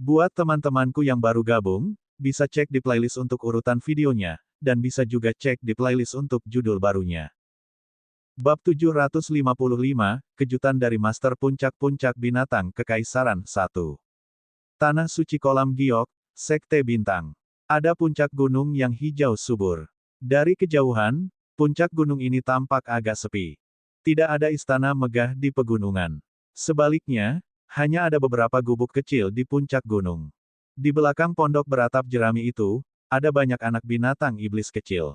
Buat teman-temanku yang baru gabung, bisa cek di playlist untuk urutan videonya, dan bisa juga cek di playlist untuk judul barunya. Bab 755, Kejutan dari Master Puncak-Puncak Binatang Kekaisaran 1. Tanah Suci Kolam Giok, Sekte Bintang. Ada puncak gunung yang hijau subur. Dari kejauhan, puncak gunung ini tampak agak sepi. Tidak ada istana megah di pegunungan. Sebaliknya, hanya ada beberapa gubuk kecil di puncak gunung. Di belakang pondok beratap jerami itu, ada banyak anak binatang iblis kecil.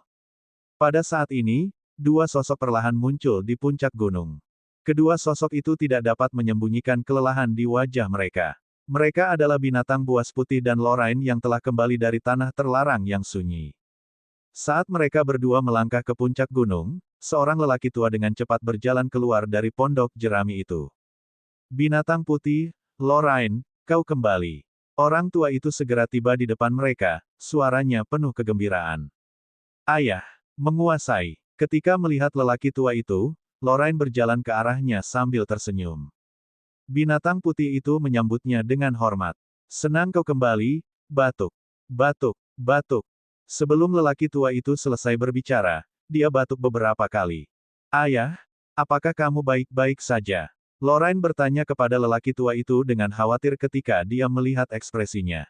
Pada saat ini, dua sosok perlahan muncul di puncak gunung. Kedua sosok itu tidak dapat menyembunyikan kelelahan di wajah mereka. Mereka adalah binatang buas putih dan Lorraine yang telah kembali dari tanah terlarang yang sunyi. Saat mereka berdua melangkah ke puncak gunung, seorang lelaki tua dengan cepat berjalan keluar dari pondok jerami itu. Binatang putih, Lorraine, kau kembali. Orang tua itu segera tiba di depan mereka, suaranya penuh kegembiraan. Ayah, menguasai. Ketika melihat lelaki tua itu, Lorraine berjalan ke arahnya sambil tersenyum. Binatang putih itu menyambutnya dengan hormat. Senang kau kembali, batuk. Batuk, batuk. Sebelum lelaki tua itu selesai berbicara, dia batuk beberapa kali. Ayah, apakah kamu baik-baik saja? Lorraine bertanya kepada lelaki tua itu dengan khawatir ketika dia melihat ekspresinya.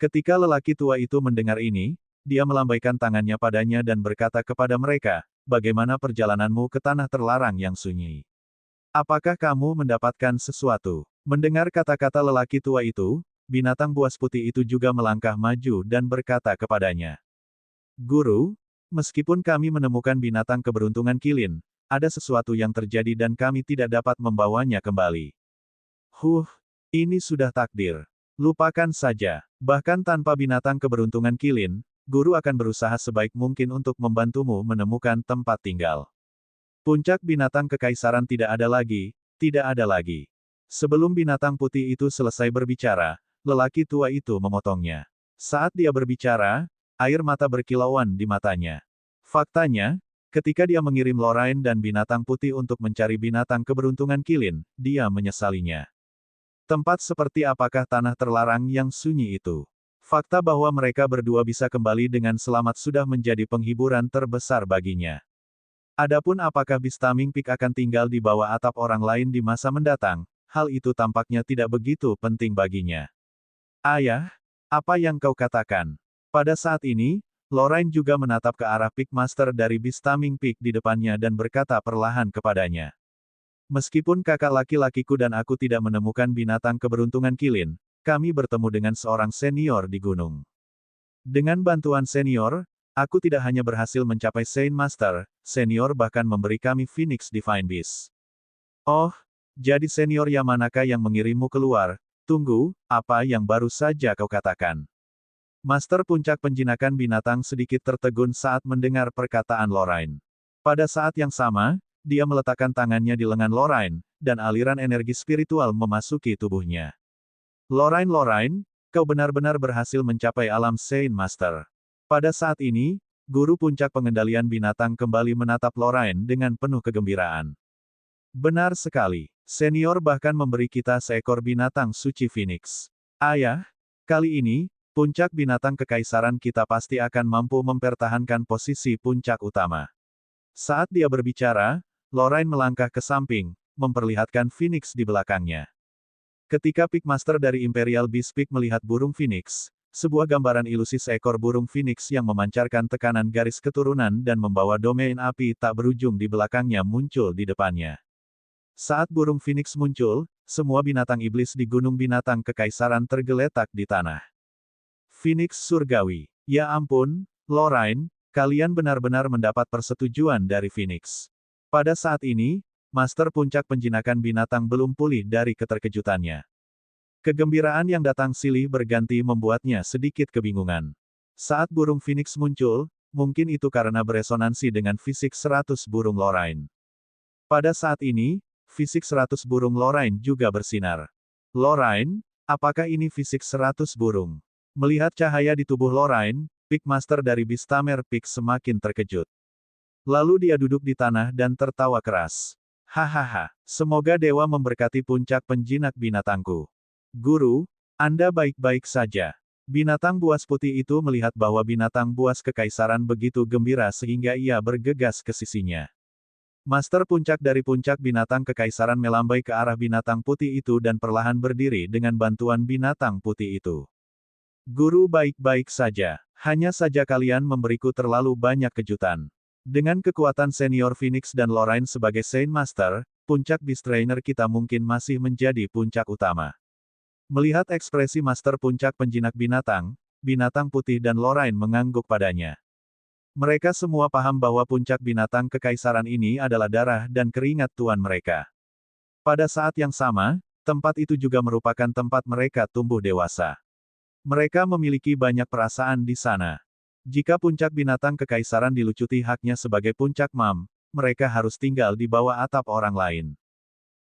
Ketika lelaki tua itu mendengar ini, dia melambaikan tangannya padanya dan berkata kepada mereka, bagaimana perjalananmu ke tanah terlarang yang sunyi? Apakah kamu mendapatkan sesuatu? Mendengar kata-kata lelaki tua itu, binatang buas putih itu juga melangkah maju dan berkata kepadanya. Guru, meskipun kami menemukan binatang keberuntungan kilin, ada sesuatu yang terjadi dan kami tidak dapat membawanya kembali. Ini sudah takdir. Lupakan saja. Bahkan tanpa binatang keberuntungan kilin, guru akan berusaha sebaik mungkin untuk membantumu menemukan tempat tinggal. Puncak binatang kekaisaran tidak ada lagi, tidak ada lagi. Sebelum binatang putih itu selesai berbicara, lelaki tua itu memotongnya. Saat dia berbicara, air mata berkilauan di matanya. Faktanya, ketika dia mengirim Lorraine dan binatang putih untuk mencari binatang keberuntungan kilin, dia menyesalinya. Tempat seperti apakah tanah terlarang yang sunyi itu? Fakta bahwa mereka berdua bisa kembali dengan selamat sudah menjadi penghiburan terbesar baginya. Adapun apakah Bistaming Peak akan tinggal di bawah atap orang lain di masa mendatang, hal itu tampaknya tidak begitu penting baginya. Ayah, apa yang kau katakan? Pada saat ini, Lorraine juga menatap ke arah Peak Master dari Bistaming Peak di depannya dan berkata perlahan kepadanya. Meskipun kakak laki-lakiku dan aku tidak menemukan binatang keberuntungan kilin, kami bertemu dengan seorang senior di gunung. Dengan bantuan senior, aku tidak hanya berhasil mencapai Saint Master, senior bahkan memberi kami Phoenix Divine Beast. Oh, jadi senior Yamanaka yang mengirimmu keluar? Tunggu, apa yang baru saja kau katakan? Master Puncak Penjinakan Binatang sedikit tertegun saat mendengar perkataan Lorraine. Pada saat yang sama, dia meletakkan tangannya di lengan Lorraine, dan aliran energi spiritual memasuki tubuhnya. Lorraine, kau benar-benar berhasil mencapai alam Saint Master. Pada saat ini, Guru Puncak Pengendalian Binatang kembali menatap Lorraine dengan penuh kegembiraan. Benar sekali. Senior bahkan memberi kita seekor binatang suci Phoenix. Ayah, kali ini, puncak binatang kekaisaran kita pasti akan mampu mempertahankan posisi puncak utama. Saat dia berbicara, Lorraine melangkah ke samping, memperlihatkan Phoenix di belakangnya. Ketika Peak Master dari Imperial Beast Peak melihat burung Phoenix, sebuah gambaran ilusi seekor burung Phoenix yang memancarkan tekanan garis keturunan dan membawa domain api tak berujung di belakangnya muncul di depannya. Saat burung Phoenix muncul, semua binatang iblis di Gunung Binatang Kekaisaran tergeletak di tanah. Phoenix surgawi. Ya ampun, Lorraine, kalian benar-benar mendapat persetujuan dari Phoenix. Pada saat ini, Master Puncak Penjinakan Binatang belum pulih dari keterkejutannya. Kegembiraan yang datang silih berganti membuatnya sedikit kebingungan. Saat burung Phoenix muncul, mungkin itu karena beresonansi dengan fisik 100 burung Lorraine. Pada saat ini, fisik 100 burung Lorraine juga bersinar. Lorraine, apakah ini fisik 100 burung? Melihat cahaya di tubuh Lorraine, Peak Master dari Bistamer Peak semakin terkejut. Lalu dia duduk di tanah dan tertawa keras. Hahaha, semoga dewa memberkati puncak penjinak binatangku. Guru, Anda baik-baik saja. Binatang buas putih itu melihat bahwa binatang buas kekaisaran begitu gembira sehingga ia bergegas ke sisinya. Master puncak dari puncak binatang kekaisaran melambai ke arah binatang putih itu dan perlahan berdiri dengan bantuan binatang putih itu. Guru baik-baik saja. Hanya saja kalian memberiku terlalu banyak kejutan. Dengan kekuatan senior Phoenix dan Lorraine sebagai Saint Master, puncak Beast Trainer kita mungkin masih menjadi puncak utama. Melihat ekspresi Master puncak penjinak binatang, binatang putih dan Lorraine mengangguk padanya. Mereka semua paham bahwa puncak binatang kekaisaran ini adalah darah dan keringat tuan mereka. Pada saat yang sama, tempat itu juga merupakan tempat mereka tumbuh dewasa. Mereka memiliki banyak perasaan di sana. Jika puncak binatang kekaisaran dilucuti haknya sebagai puncak MAM, mereka harus tinggal di bawah atap orang lain.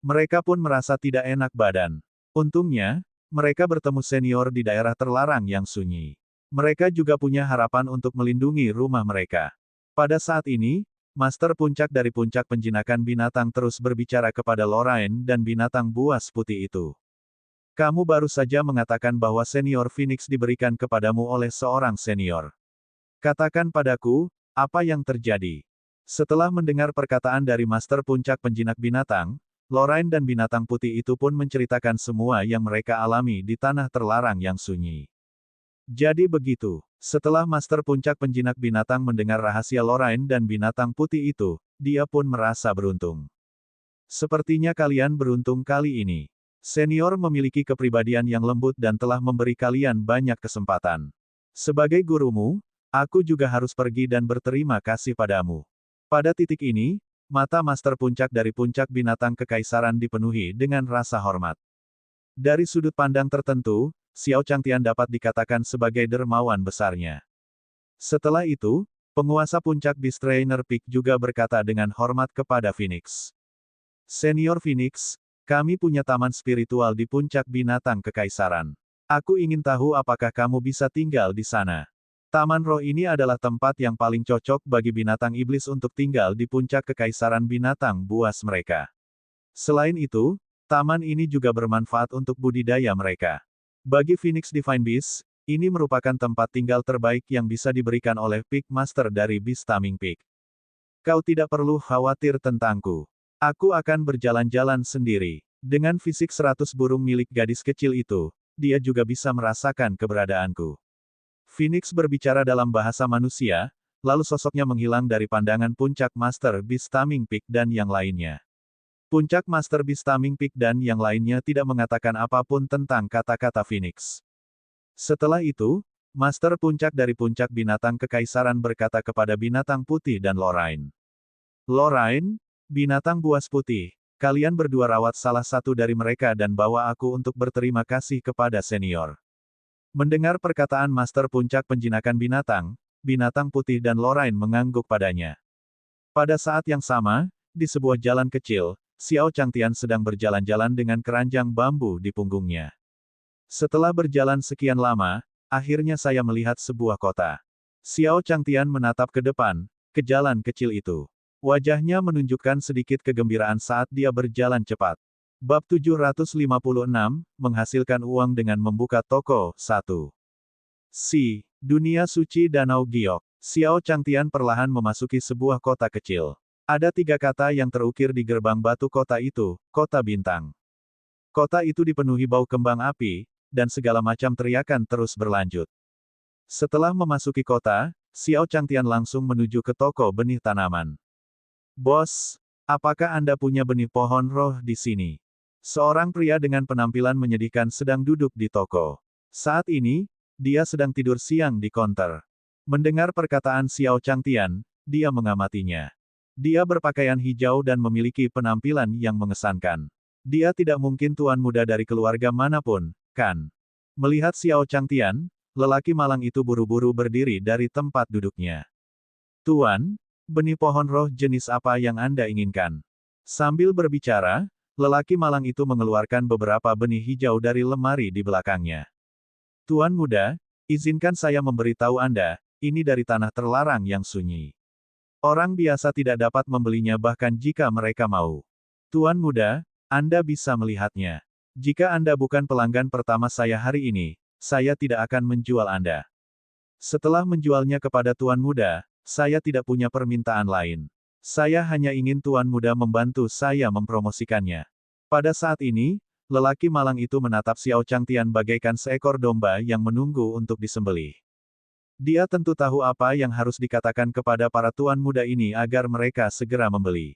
Mereka pun merasa tidak enak badan. Untungnya, mereka bertemu senior di daerah terlarang yang sunyi. Mereka juga punya harapan untuk melindungi rumah mereka. Pada saat ini, Master puncak dari puncak penjinakan binatang terus berbicara kepada Lorraine dan binatang buas putih itu. Kamu baru saja mengatakan bahwa senior Phoenix diberikan kepadamu oleh seorang senior. Katakan padaku, apa yang terjadi? Setelah mendengar perkataan dari Master puncak penjinak binatang, Lorraine dan binatang putih itu pun menceritakan semua yang mereka alami di tanah terlarang yang sunyi. Jadi begitu, setelah Master puncak penjinak binatang mendengar rahasia Lorraine dan binatang putih itu, dia pun merasa beruntung. Sepertinya kalian beruntung kali ini. Senior memiliki kepribadian yang lembut dan telah memberi kalian banyak kesempatan. Sebagai gurumu, aku juga harus pergi dan berterima kasih padamu. Pada titik ini, mata Master puncak dari puncak binatang kekaisaran dipenuhi dengan rasa hormat. Dari sudut pandang tertentu, Xiao Changtian dapat dikatakan sebagai dermawan besarnya. Setelah itu, penguasa puncak Beast Trainer Peak juga berkata dengan hormat kepada Phoenix. Senior Phoenix, kami punya taman spiritual di puncak binatang kekaisaran. Aku ingin tahu apakah kamu bisa tinggal di sana. Taman roh ini adalah tempat yang paling cocok bagi binatang iblis untuk tinggal di puncak kekaisaran binatang buas mereka. Selain itu, taman ini juga bermanfaat untuk budidaya mereka. Bagi Phoenix Divine Beast, ini merupakan tempat tinggal terbaik yang bisa diberikan oleh Peak Master dari Beast Taming Peak. Kau tidak perlu khawatir tentangku. Aku akan berjalan-jalan sendiri. Dengan fisik 100 burung milik gadis kecil itu, dia juga bisa merasakan keberadaanku. Phoenix berbicara dalam bahasa manusia, lalu sosoknya menghilang dari pandangan puncak Master Beast Taming Peak dan yang lainnya. Puncak Master Beast Taming Peak dan yang lainnya tidak mengatakan apapun tentang kata-kata Phoenix. Setelah itu, Master puncak dari puncak binatang kekaisaran berkata kepada binatang putih dan Lorraine. Lorraine, binatang buas putih, kalian berdua rawat salah satu dari mereka dan bawa aku untuk berterima kasih kepada senior. Mendengar perkataan Master puncak penjinakan binatang, binatang putih dan Lorraine mengangguk padanya. Pada saat yang sama, di sebuah jalan kecil, Xiao Changtian sedang berjalan-jalan dengan keranjang bambu di punggungnya. Setelah berjalan sekian lama, akhirnya saya melihat sebuah kota. Xiao Changtian menatap ke depan, ke jalan kecil itu. Wajahnya menunjukkan sedikit kegembiraan saat dia berjalan cepat. Bab 756, menghasilkan uang dengan membuka toko, 1. Dunia Suci Danau Giok. Xiao Changtian perlahan memasuki sebuah kota kecil. Ada 3 kata yang terukir di gerbang batu kota itu, Kota Bintang. Kota itu dipenuhi bau kembang api, dan segala macam teriakan terus berlanjut. Setelah memasuki kota, Xiao Changtian langsung menuju ke toko benih tanaman. Bos, apakah Anda punya benih pohon roh di sini? Seorang pria dengan penampilan menyedihkan sedang duduk di toko. Saat ini, dia sedang tidur siang di konter. Mendengar perkataan Xiao Changtian, dia mengamatinya. Dia berpakaian hijau dan memiliki penampilan yang mengesankan. Dia tidak mungkin tuan muda dari keluarga manapun, kan? Melihat Xiao Changtian, lelaki malang itu buru-buru berdiri dari tempat duduknya. Tuan, benih pohon roh jenis apa yang Anda inginkan? Sambil berbicara, lelaki malang itu mengeluarkan beberapa benih hijau dari lemari di belakangnya. Tuan muda, izinkan saya memberitahu Anda, ini dari tanah terlarang yang sunyi. Orang biasa tidak dapat membelinya bahkan jika mereka mau. Tuan muda, Anda bisa melihatnya. Jika Anda bukan pelanggan pertama saya hari ini, saya tidak akan menjual Anda. Setelah menjualnya kepada Tuan Muda, saya tidak punya permintaan lain. Saya hanya ingin Tuan Muda membantu saya mempromosikannya. Pada saat ini, lelaki malang itu menatap Xiao Changtian bagaikan seekor domba yang menunggu untuk disembelih. Dia tentu tahu apa yang harus dikatakan kepada para Tuan Muda ini agar mereka segera membeli.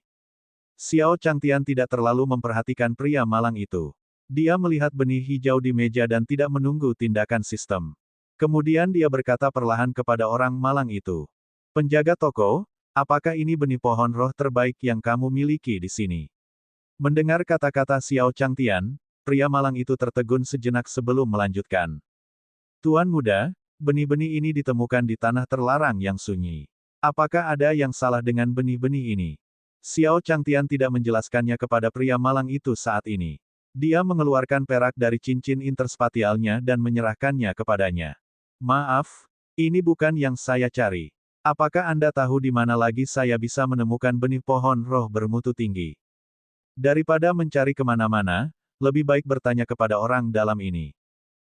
Xiao Changtian tidak terlalu memperhatikan pria malang itu. Dia melihat benih hijau di meja dan tidak menunggu tindakan sistem. Kemudian dia berkata perlahan kepada orang malang itu. Penjaga toko, apakah ini benih pohon roh terbaik yang kamu miliki di sini? Mendengar kata-kata Xiao Changtian, pria malang itu tertegun sejenak sebelum melanjutkan. Tuan Muda, benih-benih ini ditemukan di tanah terlarang yang sunyi. Apakah ada yang salah dengan benih-benih ini? Xiao Changtian tidak menjelaskannya kepada pria malang itu saat ini. Dia mengeluarkan perak dari cincin interspatialnya dan menyerahkannya kepadanya. Maaf, ini bukan yang saya cari. Apakah Anda tahu di mana lagi saya bisa menemukan benih pohon roh bermutu tinggi? Daripada mencari kemana-mana, lebih baik bertanya kepada orang dalam ini.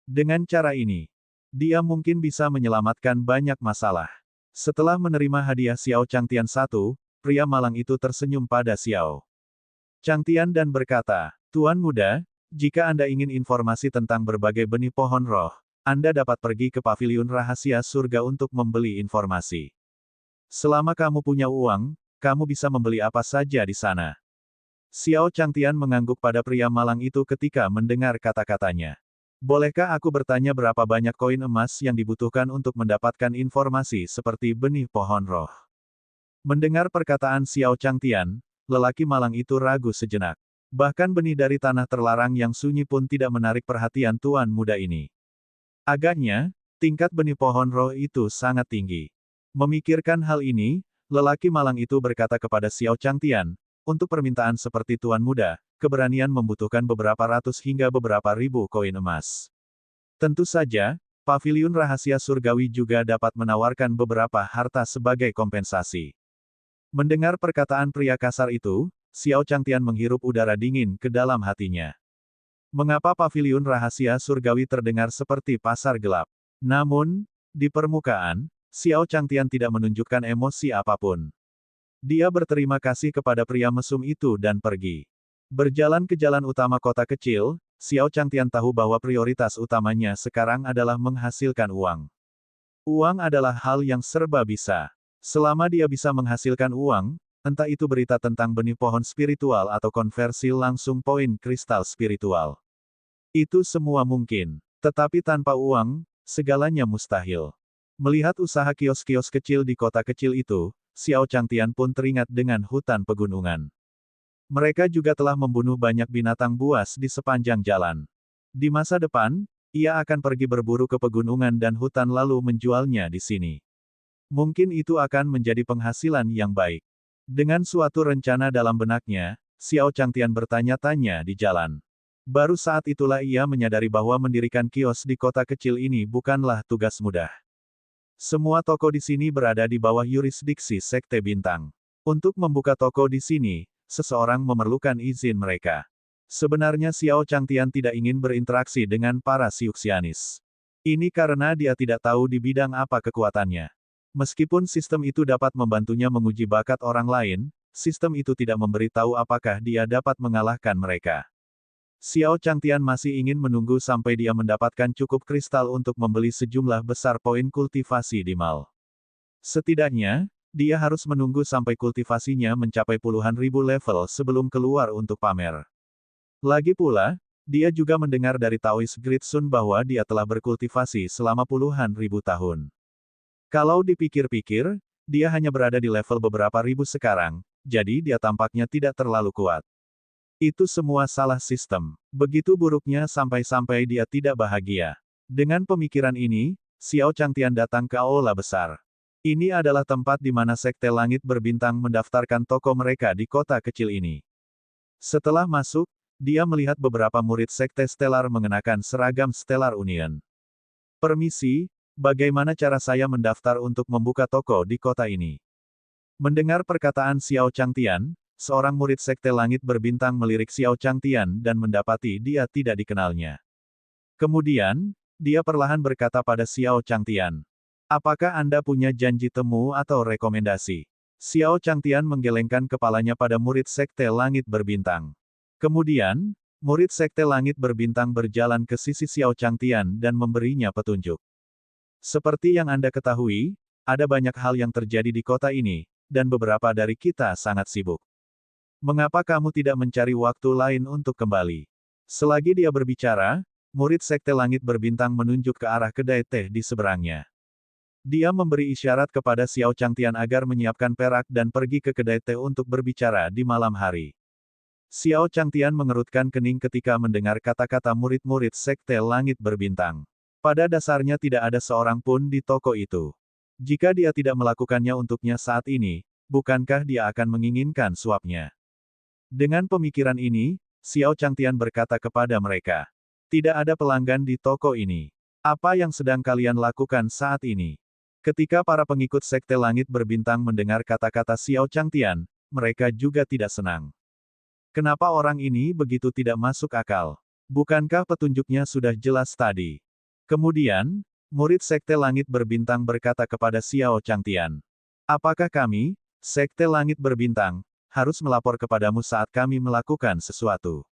Dengan cara ini, dia mungkin bisa menyelamatkan banyak masalah. Setelah menerima hadiah Xiao Changtian 1, pria malang itu tersenyum pada Xiao Changtian dan berkata, Tuan Muda, jika Anda ingin informasi tentang berbagai benih pohon roh, Anda dapat pergi ke paviliun rahasia surga untuk membeli informasi. Selama kamu punya uang, kamu bisa membeli apa saja di sana. Xiao Changtian mengangguk pada pria malang itu ketika mendengar kata-katanya. Bolehkah aku bertanya berapa banyak koin emas yang dibutuhkan untuk mendapatkan informasi seperti benih pohon roh? Mendengar perkataan Xiao Changtian, lelaki malang itu ragu sejenak. Bahkan benih dari tanah terlarang yang sunyi pun tidak menarik perhatian Tuan Muda ini. Agaknya, tingkat benih pohon roh itu sangat tinggi. Memikirkan hal ini, lelaki malang itu berkata kepada Xiao Changtian, untuk permintaan seperti Tuan Muda, keberanian membutuhkan beberapa ratus hingga beberapa ribu koin emas. Tentu saja, paviliun rahasia surgawi juga dapat menawarkan beberapa harta sebagai kompensasi. Mendengar perkataan pria kasar itu, Xiao Changtian menghirup udara dingin ke dalam hatinya. Mengapa paviliun rahasia surgawi terdengar seperti pasar gelap? Namun, di permukaan, Xiao Changtian tidak menunjukkan emosi apapun. Dia berterima kasih kepada pria mesum itu dan pergi. Berjalan ke jalan utama kota kecil, Xiao Changtian tahu bahwa prioritas utamanya sekarang adalah menghasilkan uang. Uang adalah hal yang serba bisa. Selama dia bisa menghasilkan uang, entah itu berita tentang benih pohon spiritual atau konversi langsung poin kristal spiritual. Itu semua mungkin. Tetapi tanpa uang, segalanya mustahil. Melihat usaha kios-kios kecil di kota kecil itu, Xiao Changtian pun teringat dengan hutan pegunungan. Mereka juga telah membunuh banyak binatang buas di sepanjang jalan. Di masa depan, ia akan pergi berburu ke pegunungan dan hutan lalu menjualnya di sini. Mungkin itu akan menjadi penghasilan yang baik. Dengan suatu rencana dalam benaknya, Xiao Changtian bertanya-tanya di jalan. Baru saat itulah ia menyadari bahwa mendirikan kios di kota kecil ini bukanlah tugas mudah. Semua toko di sini berada di bawah yurisdiksi Sekte Bintang. Untuk membuka toko di sini, seseorang memerlukan izin mereka. Sebenarnya Xiao Changtian tidak ingin berinteraksi dengan para Siuxianis. Ini karena dia tidak tahu di bidang apa kekuatannya. Meskipun sistem itu dapat membantunya menguji bakat orang lain, sistem itu tidak memberitahu apakah dia dapat mengalahkan mereka. Xiao Changtian masih ingin menunggu sampai dia mendapatkan cukup kristal untuk membeli sejumlah besar poin kultivasi di mall. Setidaknya, dia harus menunggu sampai kultivasinya mencapai puluhan ribu level sebelum keluar untuk pamer. Lagi pula, dia juga mendengar dari Taoist Great Sun bahwa dia telah berkultivasi selama puluhan ribu tahun. Kalau dipikir-pikir, dia hanya berada di level beberapa ribu sekarang, jadi dia tampaknya tidak terlalu kuat. Itu semua salah sistem. Begitu buruknya sampai-sampai dia tidak bahagia. Dengan pemikiran ini, Xiao Changtian datang ke aula besar. Ini adalah tempat di mana Sekte Langit Berbintang mendaftarkan toko mereka di kota kecil ini. Setelah masuk, dia melihat beberapa murid Sekte Stellar mengenakan seragam Stellar Union. Permisi, bagaimana cara saya mendaftar untuk membuka toko di kota ini? Mendengar perkataan Xiao Changtian, seorang murid Sekte Langit Berbintang melirik Xiao Changtian dan mendapati dia tidak dikenalnya. Kemudian, dia perlahan berkata pada Xiao Changtian, "Apakah Anda punya janji temu atau rekomendasi?" Xiao Changtian menggelengkan kepalanya pada murid Sekte Langit Berbintang. Kemudian, murid Sekte Langit Berbintang berjalan ke sisi Xiao Changtian dan memberinya petunjuk. Seperti yang Anda ketahui, ada banyak hal yang terjadi di kota ini, dan beberapa dari kita sangat sibuk. Mengapa kamu tidak mencari waktu lain untuk kembali? Selagi dia berbicara, murid Sekte Langit Berbintang menunjuk ke arah kedai teh di seberangnya. Dia memberi isyarat kepada Xiao Changtian agar menyiapkan perak dan pergi ke kedai teh untuk berbicara di malam hari. Xiao Changtian mengerutkan kening ketika mendengar kata-kata murid-murid Sekte Langit Berbintang. Pada dasarnya tidak ada seorang pun di toko itu. Jika dia tidak melakukannya untuknya saat ini, bukankah dia akan menginginkan suapnya? Dengan pemikiran ini, Xiao Changtian berkata kepada mereka, "Tidak ada pelanggan di toko ini. Apa yang sedang kalian lakukan saat ini?" Ketika para pengikut Sekte Langit Berbintang mendengar kata-kata Xiao Changtian, mereka juga tidak senang. Kenapa orang ini begitu tidak masuk akal? Bukankah petunjuknya sudah jelas tadi? Kemudian, murid Sekte Langit Berbintang berkata kepada Xiao Changtian, "Apakah kami, Sekte Langit Berbintang, harus melapor kepadamu saat kami melakukan sesuatu?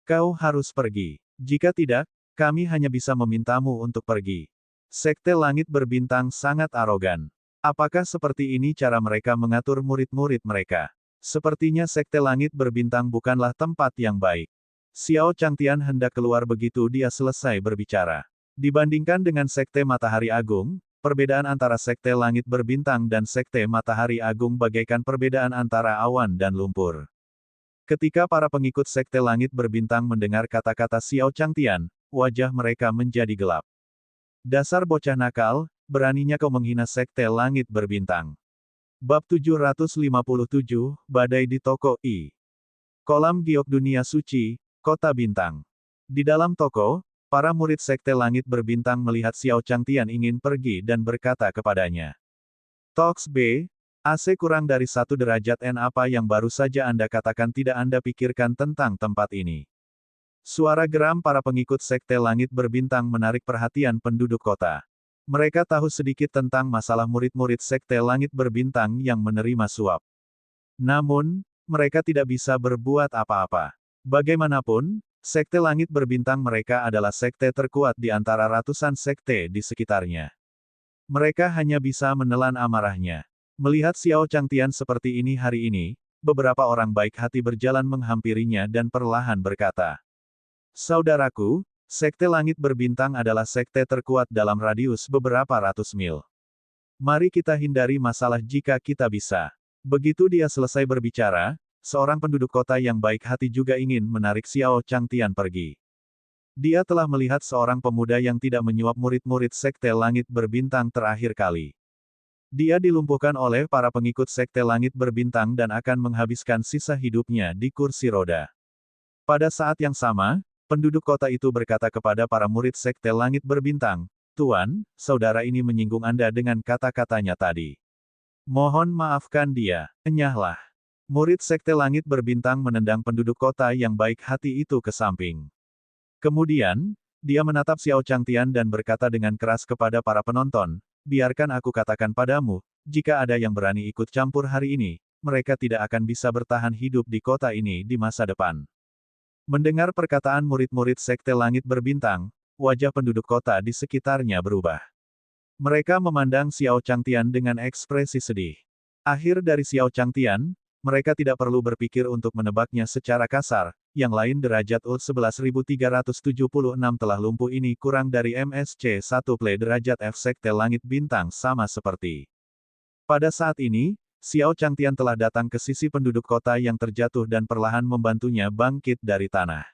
Kau harus pergi. Jika tidak, kami hanya bisa memintamu untuk pergi." Sekte Langit Berbintang sangat arogan. Apakah seperti ini cara mereka mengatur murid-murid mereka? Sepertinya Sekte Langit Berbintang bukanlah tempat yang baik. Xiao Changtian hendak keluar begitu dia selesai berbicara. Dibandingkan dengan Sekte Matahari Agung, perbedaan antara Sekte Langit Berbintang dan Sekte Matahari Agung bagaikan perbedaan antara awan dan lumpur. Ketika para pengikut Sekte Langit Berbintang mendengar kata-kata Xiao Changtian, wajah mereka menjadi gelap. "Dasar bocah nakal, beraninya kau menghina Sekte Langit Berbintang." Bab 757, Badai di Toko I. Kolam Giok Dunia Suci, Kota Bintang. Di dalam toko, para murid Sekte Langit Berbintang melihat Xiao Changtian ingin pergi dan berkata kepadanya, "Tox B, AC kurang dari 1 derajat N. Apa yang baru saja Anda katakan tidak Anda pikirkan tentang tempat ini?" Suara geram para pengikut Sekte Langit Berbintang menarik perhatian penduduk kota. Mereka tahu sedikit tentang masalah murid-murid Sekte Langit Berbintang yang menerima suap. Namun, mereka tidak bisa berbuat apa-apa. Bagaimanapun, Sekte Langit Berbintang mereka adalah sekte terkuat di antara ratusan sekte di sekitarnya. Mereka hanya bisa menelan amarahnya. Melihat Xiao Changtian seperti ini hari ini, beberapa orang baik hati berjalan menghampirinya dan perlahan berkata, "Saudaraku, Sekte Langit Berbintang adalah sekte terkuat dalam radius beberapa ratus mil. Mari kita hindari masalah jika kita bisa." Begitu dia selesai berbicara, seorang penduduk kota yang baik hati juga ingin menarik Xiao Changtian pergi. Dia telah melihat seorang pemuda yang tidak menyuap murid-murid Sekte Langit Berbintang terakhir kali. Dia dilumpuhkan oleh para pengikut Sekte Langit Berbintang dan akan menghabiskan sisa hidupnya di kursi roda. Pada saat yang sama, penduduk kota itu berkata kepada para murid Sekte Langit Berbintang, "Tuan, saudara ini menyinggung Anda dengan kata-katanya tadi. Mohon maafkan dia." "Enyahlah." Murid Sekte Langit Berbintang menendang penduduk kota yang baik hati itu ke samping. Kemudian, dia menatap Xiao Changtian dan berkata dengan keras kepada para penonton, "Biarkan aku katakan padamu, jika ada yang berani ikut campur hari ini, mereka tidak akan bisa bertahan hidup di kota ini di masa depan." Mendengar perkataan murid-murid Sekte Langit Berbintang, wajah penduduk kota di sekitarnya berubah. Mereka memandang Xiao Changtian dengan ekspresi sedih. Akhir dari Xiao Changtian, mereka tidak perlu berpikir untuk menebaknya secara kasar, yang lain derajat UL 11.376 telah lumpuh ini kurang dari MSC 1 Ple derajat F Sekte Langit Bintang sama seperti. Pada saat ini, Xiao Changtian telah datang ke sisi penduduk kota yang terjatuh dan perlahan membantunya bangkit dari tanah.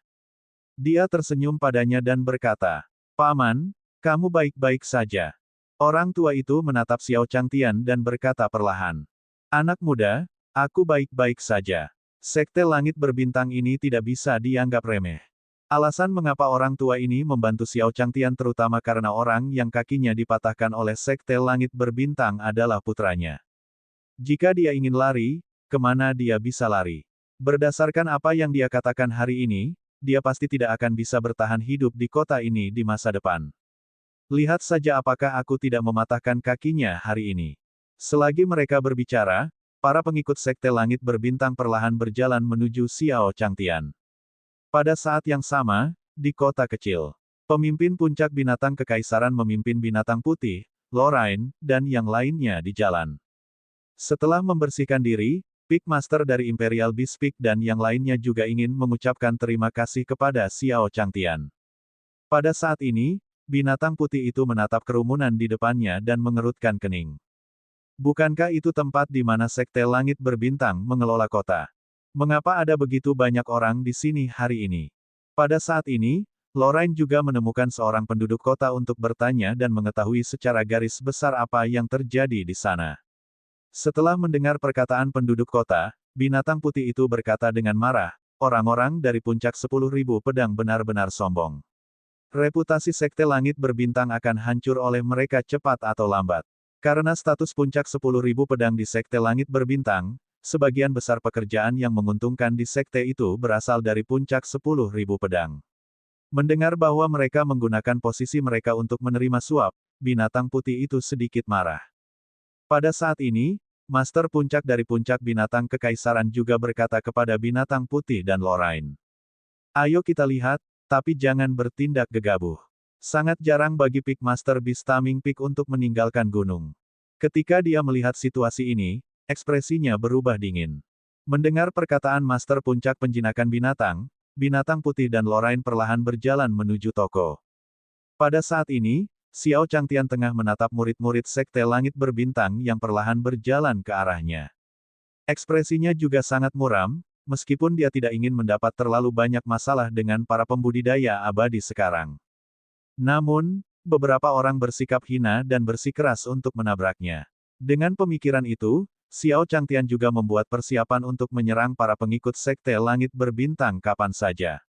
Dia tersenyum padanya dan berkata, "Paman, kamu baik-baik saja." Orang tua itu menatap Xiao Changtian dan berkata perlahan, "Anak muda, aku baik-baik saja." Sekte Langit Berbintang ini tidak bisa dianggap remeh. Alasan mengapa orang tua ini membantu Xiao Changtian terutama karena orang yang kakinya dipatahkan oleh Sekte Langit Berbintang adalah putranya. Jika dia ingin lari, kemana dia bisa lari? Berdasarkan apa yang dia katakan hari ini, dia pasti tidak akan bisa bertahan hidup di kota ini di masa depan. Lihat saja apakah aku tidak mematahkan kakinya hari ini. Selagi mereka berbicara, para pengikut Sekte Langit Berbintang perlahan berjalan menuju Xiao Changtian. Pada saat yang sama, di kota kecil, pemimpin puncak binatang kekaisaran memimpin binatang putih, Lorraine, dan yang lainnya di jalan. Setelah membersihkan diri, Peak Master dari Imperial Beast Peak dan yang lainnya juga ingin mengucapkan terima kasih kepada Xiao Changtian. Pada saat ini, binatang putih itu menatap kerumunan di depannya dan mengerutkan kening. Bukankah itu tempat di mana Sekte Langit Berbintang mengelola kota? Mengapa ada begitu banyak orang di sini hari ini? Pada saat ini, Lorraine juga menemukan seorang penduduk kota untuk bertanya dan mengetahui secara garis besar apa yang terjadi di sana. Setelah mendengar perkataan penduduk kota, binatang putih itu berkata dengan marah, orang-orang dari puncak 10.000 pedang benar-benar sombong. Reputasi Sekte Langit Berbintang akan hancur oleh mereka cepat atau lambat. Karena status puncak 10.000 pedang di Sekte Langit Berbintang, sebagian besar pekerjaan yang menguntungkan di sekte itu berasal dari puncak 10.000 pedang. Mendengar bahwa mereka menggunakan posisi mereka untuk menerima suap, binatang putih itu sedikit marah. Pada saat ini, Master Puncak dari Puncak Binatang Kekaisaran juga berkata kepada binatang putih dan Lorraine. Ayo kita lihat, tapi jangan bertindak gegabah. Sangat jarang bagi Peak Master Beast Taming Peak untuk meninggalkan gunung. Ketika dia melihat situasi ini, ekspresinya berubah dingin. Mendengar perkataan Master Puncak Penjinakan Binatang, binatang putih dan Lorraine perlahan berjalan menuju toko. Pada saat ini, Xiao Changtian tengah menatap murid-murid Sekte Langit Berbintang yang perlahan berjalan ke arahnya. Ekspresinya juga sangat muram, meskipun dia tidak ingin mendapat terlalu banyak masalah dengan para pembudidaya abadi sekarang. Namun, beberapa orang bersikap hina dan bersikeras untuk menabraknya. Dengan pemikiran itu, Xiao Changtian juga membuat persiapan untuk menyerang para pengikut Sekte Langit Berbintang kapan saja.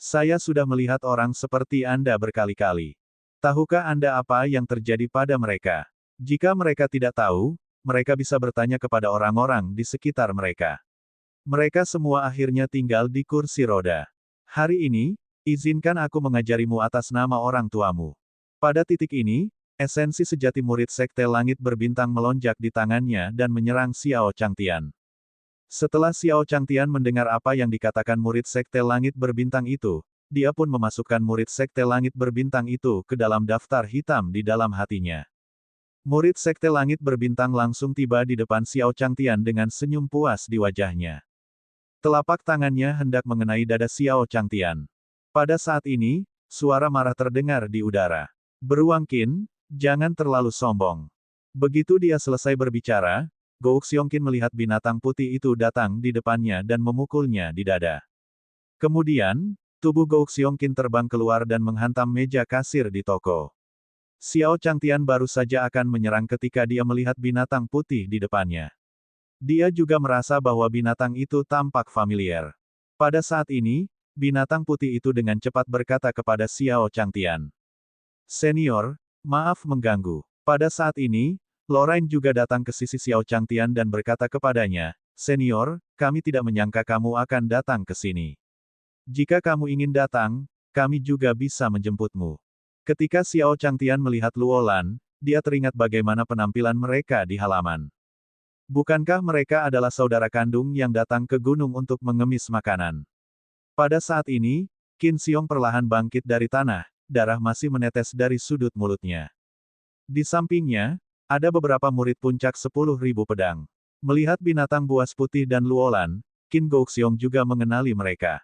Saya sudah melihat orang seperti Anda berkali-kali. Tahukah Anda apa yang terjadi pada mereka? Jika mereka tidak tahu, mereka bisa bertanya kepada orang-orang di sekitar mereka. Mereka semua akhirnya tinggal di kursi roda. Hari ini, izinkan aku mengajarimu atas nama orang tuamu. Pada titik ini, esensi sejati murid Sekte Langit Berbintang melonjak di tangannya dan menyerang Xiao Changtian. Setelah Xiao Changtian mendengar apa yang dikatakan murid Sekte Langit Berbintang itu, dia pun memasukkan murid Sekte Langit Berbintang itu ke dalam daftar hitam di dalam hatinya. Murid Sekte Langit Berbintang langsung tiba di depan Xiao Changtian dengan senyum puas di wajahnya. Telapak tangannya hendak mengenai dada Xiao Changtian. Pada saat ini, suara marah terdengar di udara. Beruang Qin, jangan terlalu sombong. Begitu dia selesai berbicara, Gou Xiongqin melihat binatang putih itu datang di depannya dan memukulnya di dada. Kemudian, tubuh Gou Xiongqin terbang keluar dan menghantam meja kasir di toko. Xiao Changtian baru saja akan menyerang ketika dia melihat binatang putih di depannya. Dia juga merasa bahwa binatang itu tampak familiar. Pada saat ini, binatang putih itu dengan cepat berkata kepada Xiao Changtian. Senior, maaf mengganggu. Pada saat ini, Lorraine juga datang ke sisi Xiao Changtian dan berkata kepadanya, Senior, kami tidak menyangka kamu akan datang ke sini. Jika kamu ingin datang, kami juga bisa menjemputmu. Ketika Xiao Changtian melihat Luolan, dia teringat bagaimana penampilan mereka di halaman. Bukankah mereka adalah saudara kandung yang datang ke gunung untuk mengemis makanan? Pada saat ini, Qin Xiong perlahan bangkit dari tanah, darah masih menetes dari sudut mulutnya. Di sampingnya, ada beberapa murid puncak 10.000 pedang. Melihat binatang buas putih dan Luolan, Qin Gouxiong juga mengenali mereka.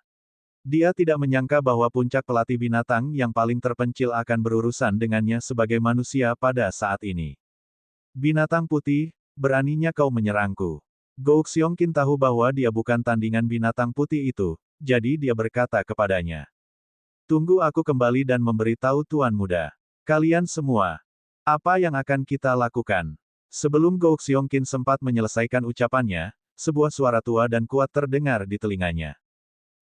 Dia tidak menyangka bahwa puncak pelatih binatang yang paling terpencil akan berurusan dengannya sebagai manusia pada saat ini. Binatang putih, beraninya kau menyerangku. Gou Xiongqin tahu bahwa dia bukan tandingan binatang putih itu, jadi dia berkata kepadanya. Tunggu aku kembali dan memberitahu Tuan Muda. Kalian semua. Apa yang akan kita lakukan? Sebelum Gou Xiongqin sempat menyelesaikan ucapannya, sebuah suara tua dan kuat terdengar di telinganya.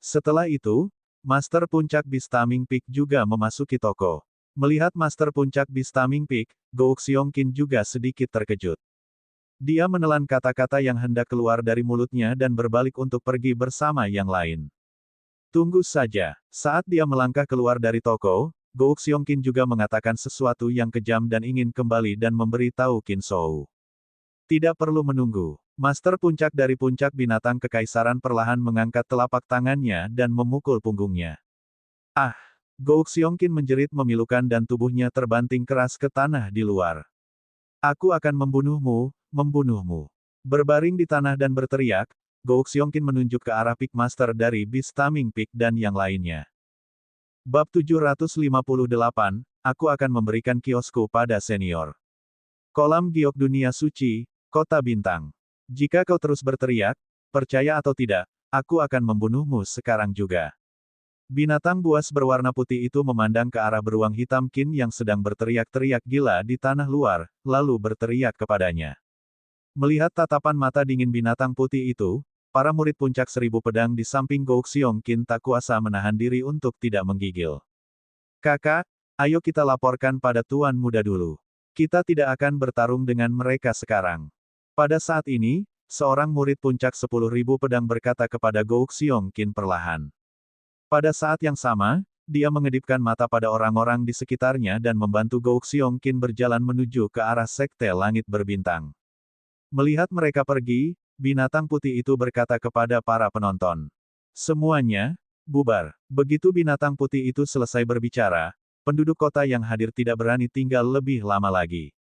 Setelah itu, Master Puncak Beast Taming Peak juga memasuki toko. Melihat Master Puncak Beast Taming Peak, Gou Xiongqin juga sedikit terkejut. Dia menelan kata-kata yang hendak keluar dari mulutnya dan berbalik untuk pergi bersama yang lain. Tunggu saja. Saat dia melangkah keluar dari toko, Gouk Xiongqin juga mengatakan sesuatu yang kejam dan ingin kembali dan memberi tahu Qin Shou. Tidak perlu menunggu. Master puncak dari puncak binatang kekaisaran perlahan mengangkat telapak tangannya dan memukul punggungnya. Ah! Gouk Xiongqin menjerit memilukan dan tubuhnya terbanting keras ke tanah di luar. Aku akan membunuhmu, membunuhmu. Berbaring di tanah dan berteriak, Gouk Xiongqin menunjuk ke arah Peak Master dari Beast Taming Peak dan yang lainnya. Bab 758, aku akan memberikan kiosku pada senior. Kolam giok dunia suci, kota bintang. Jika kau terus berteriak, percaya atau tidak, aku akan membunuhmu sekarang juga. Binatang buas berwarna putih itu memandang ke arah beruang hitam Qin yang sedang berteriak-teriak gila di tanah luar, lalu berteriak kepadanya. Melihat tatapan mata dingin binatang putih itu, para murid puncak 1000 pedang di samping Gouk Xiongqin tak kuasa menahan diri untuk tidak menggigil. Kakak, ayo kita laporkan pada Tuan Muda dulu. Kita tidak akan bertarung dengan mereka sekarang. Pada saat ini, seorang murid puncak 10.000 pedang berkata kepada Gouk Xiongqin perlahan. Pada saat yang sama, dia mengedipkan mata pada orang-orang di sekitarnya dan membantu Gouk Xiongqin berjalan menuju ke arah Sekte Langit Berbintang. Melihat mereka pergi, binatang putih itu berkata kepada para penonton. Semuanya, bubar. Begitu binatang putih itu selesai berbicara, penduduk kota yang hadir tidak berani tinggal lebih lama lagi.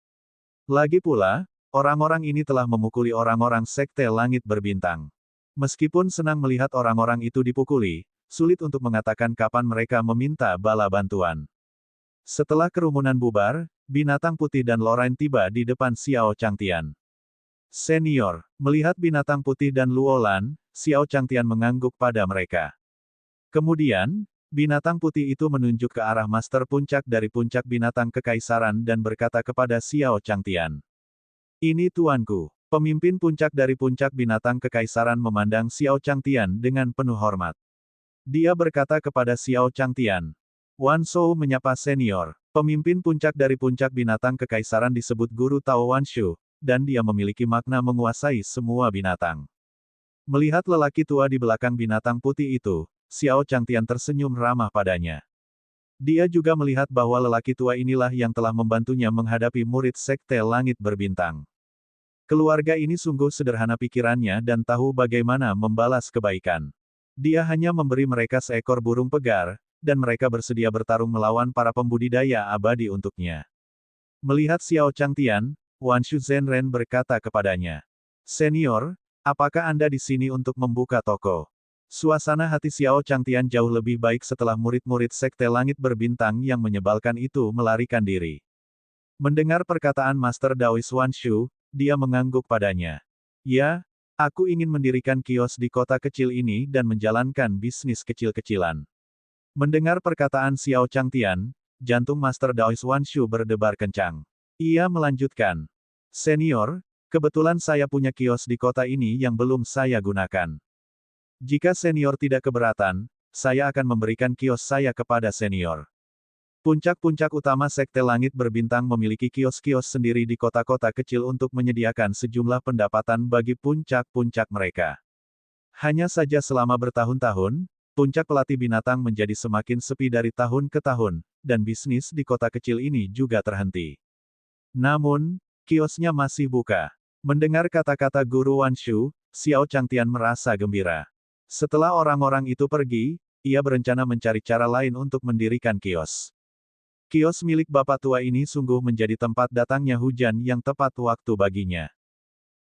Lagi pula, orang-orang ini telah memukuli orang-orang Sekte Langit Berbintang. Meskipun senang melihat orang-orang itu dipukuli, sulit untuk mengatakan kapan mereka meminta bala bantuan. Setelah kerumunan bubar, binatang putih dan Lorraine tiba di depan Xiao Changtian. Senior, melihat binatang putih dan Luolan, Xiao Changtian mengangguk pada mereka. Kemudian, binatang putih itu menunjuk ke arah master puncak dari puncak binatang kekaisaran dan berkata kepada Xiao Changtian. Ini tuanku. Pemimpin puncak dari puncak binatang kekaisaran memandang Xiao Changtian dengan penuh hormat. Dia berkata kepada Xiao Changtian. Wan Shou menyapa senior. Pemimpin puncak dari puncak binatang kekaisaran disebut Guru Tao Wanshu, dan dia memiliki makna menguasai semua binatang. Melihat lelaki tua di belakang binatang putih itu, Xiao Changtian tersenyum ramah padanya. Dia juga melihat bahwa lelaki tua inilah yang telah membantunya menghadapi murid Sekte Langit Berbintang. Keluarga ini sungguh sederhana pikirannya dan tahu bagaimana membalas kebaikan. Dia hanya memberi mereka seekor burung pegar, dan mereka bersedia bertarung melawan para pembudidaya abadi untuknya. Melihat Xiao Changtian, Wanshu Zhenren berkata kepadanya. Senior, apakah Anda di sini untuk membuka toko? Suasana hati Xiao Changtian jauh lebih baik setelah murid-murid Sekte Langit Berbintang yang menyebalkan itu melarikan diri. Mendengar perkataan Master Daois Wanshu, dia mengangguk padanya. Ya, aku ingin mendirikan kios di kota kecil ini dan menjalankan bisnis kecil-kecilan. Mendengar perkataan Xiao Changtian, jantung Master Daois Wanshu berdebar kencang. Ia melanjutkan. Senior, kebetulan saya punya kios di kota ini yang belum saya gunakan. Jika senior tidak keberatan, saya akan memberikan kios saya kepada senior. Puncak-puncak utama Sekte Langit Berbintang memiliki kios-kios sendiri di kota-kota kecil untuk menyediakan sejumlah pendapatan bagi puncak-puncak mereka. Hanya saja selama bertahun-tahun, puncak pelatih binatang menjadi semakin sepi dari tahun ke tahun, dan bisnis di kota kecil ini juga terhenti. Namun, kiosnya masih buka. Mendengar kata-kata Guru Wanshu, Xiao Changtian merasa gembira. Setelah orang-orang itu pergi, ia berencana mencari cara lain untuk mendirikan kios. Kios milik bapak tua ini sungguh menjadi tempat datangnya hujan yang tepat waktu baginya.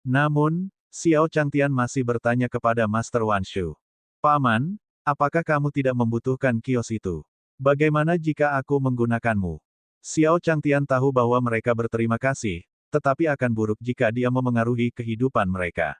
Namun, Xiao Changtian masih bertanya kepada Master Wanshu. Paman, apakah kamu tidak membutuhkan kios itu? Bagaimana jika aku menggunakanmu? Xiao Changtian tahu bahwa mereka berterima kasih, tetapi akan buruk jika dia memengaruhi kehidupan mereka.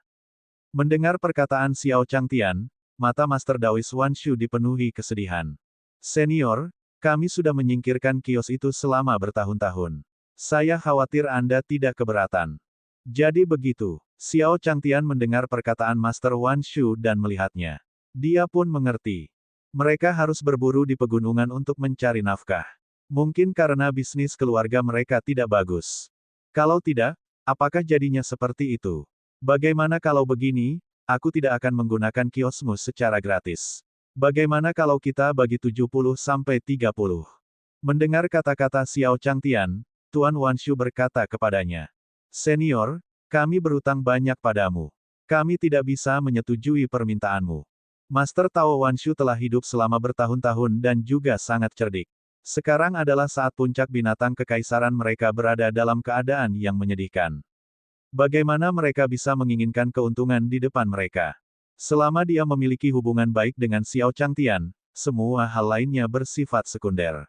Mendengar perkataan Xiao Changtian, mata Master Daois Wanshu dipenuhi kesedihan. Senior, kami sudah menyingkirkan kios itu selama bertahun-tahun. Saya khawatir Anda tidak keberatan. Jadi begitu. Xiao Changtian mendengar perkataan Master Wanshu dan melihatnya. Dia pun mengerti. Mereka harus berburu di pegunungan untuk mencari nafkah. Mungkin karena bisnis keluarga mereka tidak bagus. Kalau tidak, Apakah jadinya seperti itu? Bagaimana kalau begini, aku tidak akan menggunakan kiosmu secara gratis. Bagaimana kalau kita bagi 70-30? Mendengar kata-kata Xiao Changtian, Tuan Wanshu berkata kepadanya. Senior, kami berutang banyak padamu. Kami tidak bisa menyetujui permintaanmu. Master Tao Wanshu telah hidup selama bertahun-tahun dan juga sangat cerdik. Sekarang adalah saat puncak binatang kekaisaran mereka berada dalam keadaan yang menyedihkan. Bagaimana mereka bisa menginginkan keuntungan di depan mereka? Selama dia memiliki hubungan baik dengan Xiao Changtian, semua hal lainnya bersifat sekunder.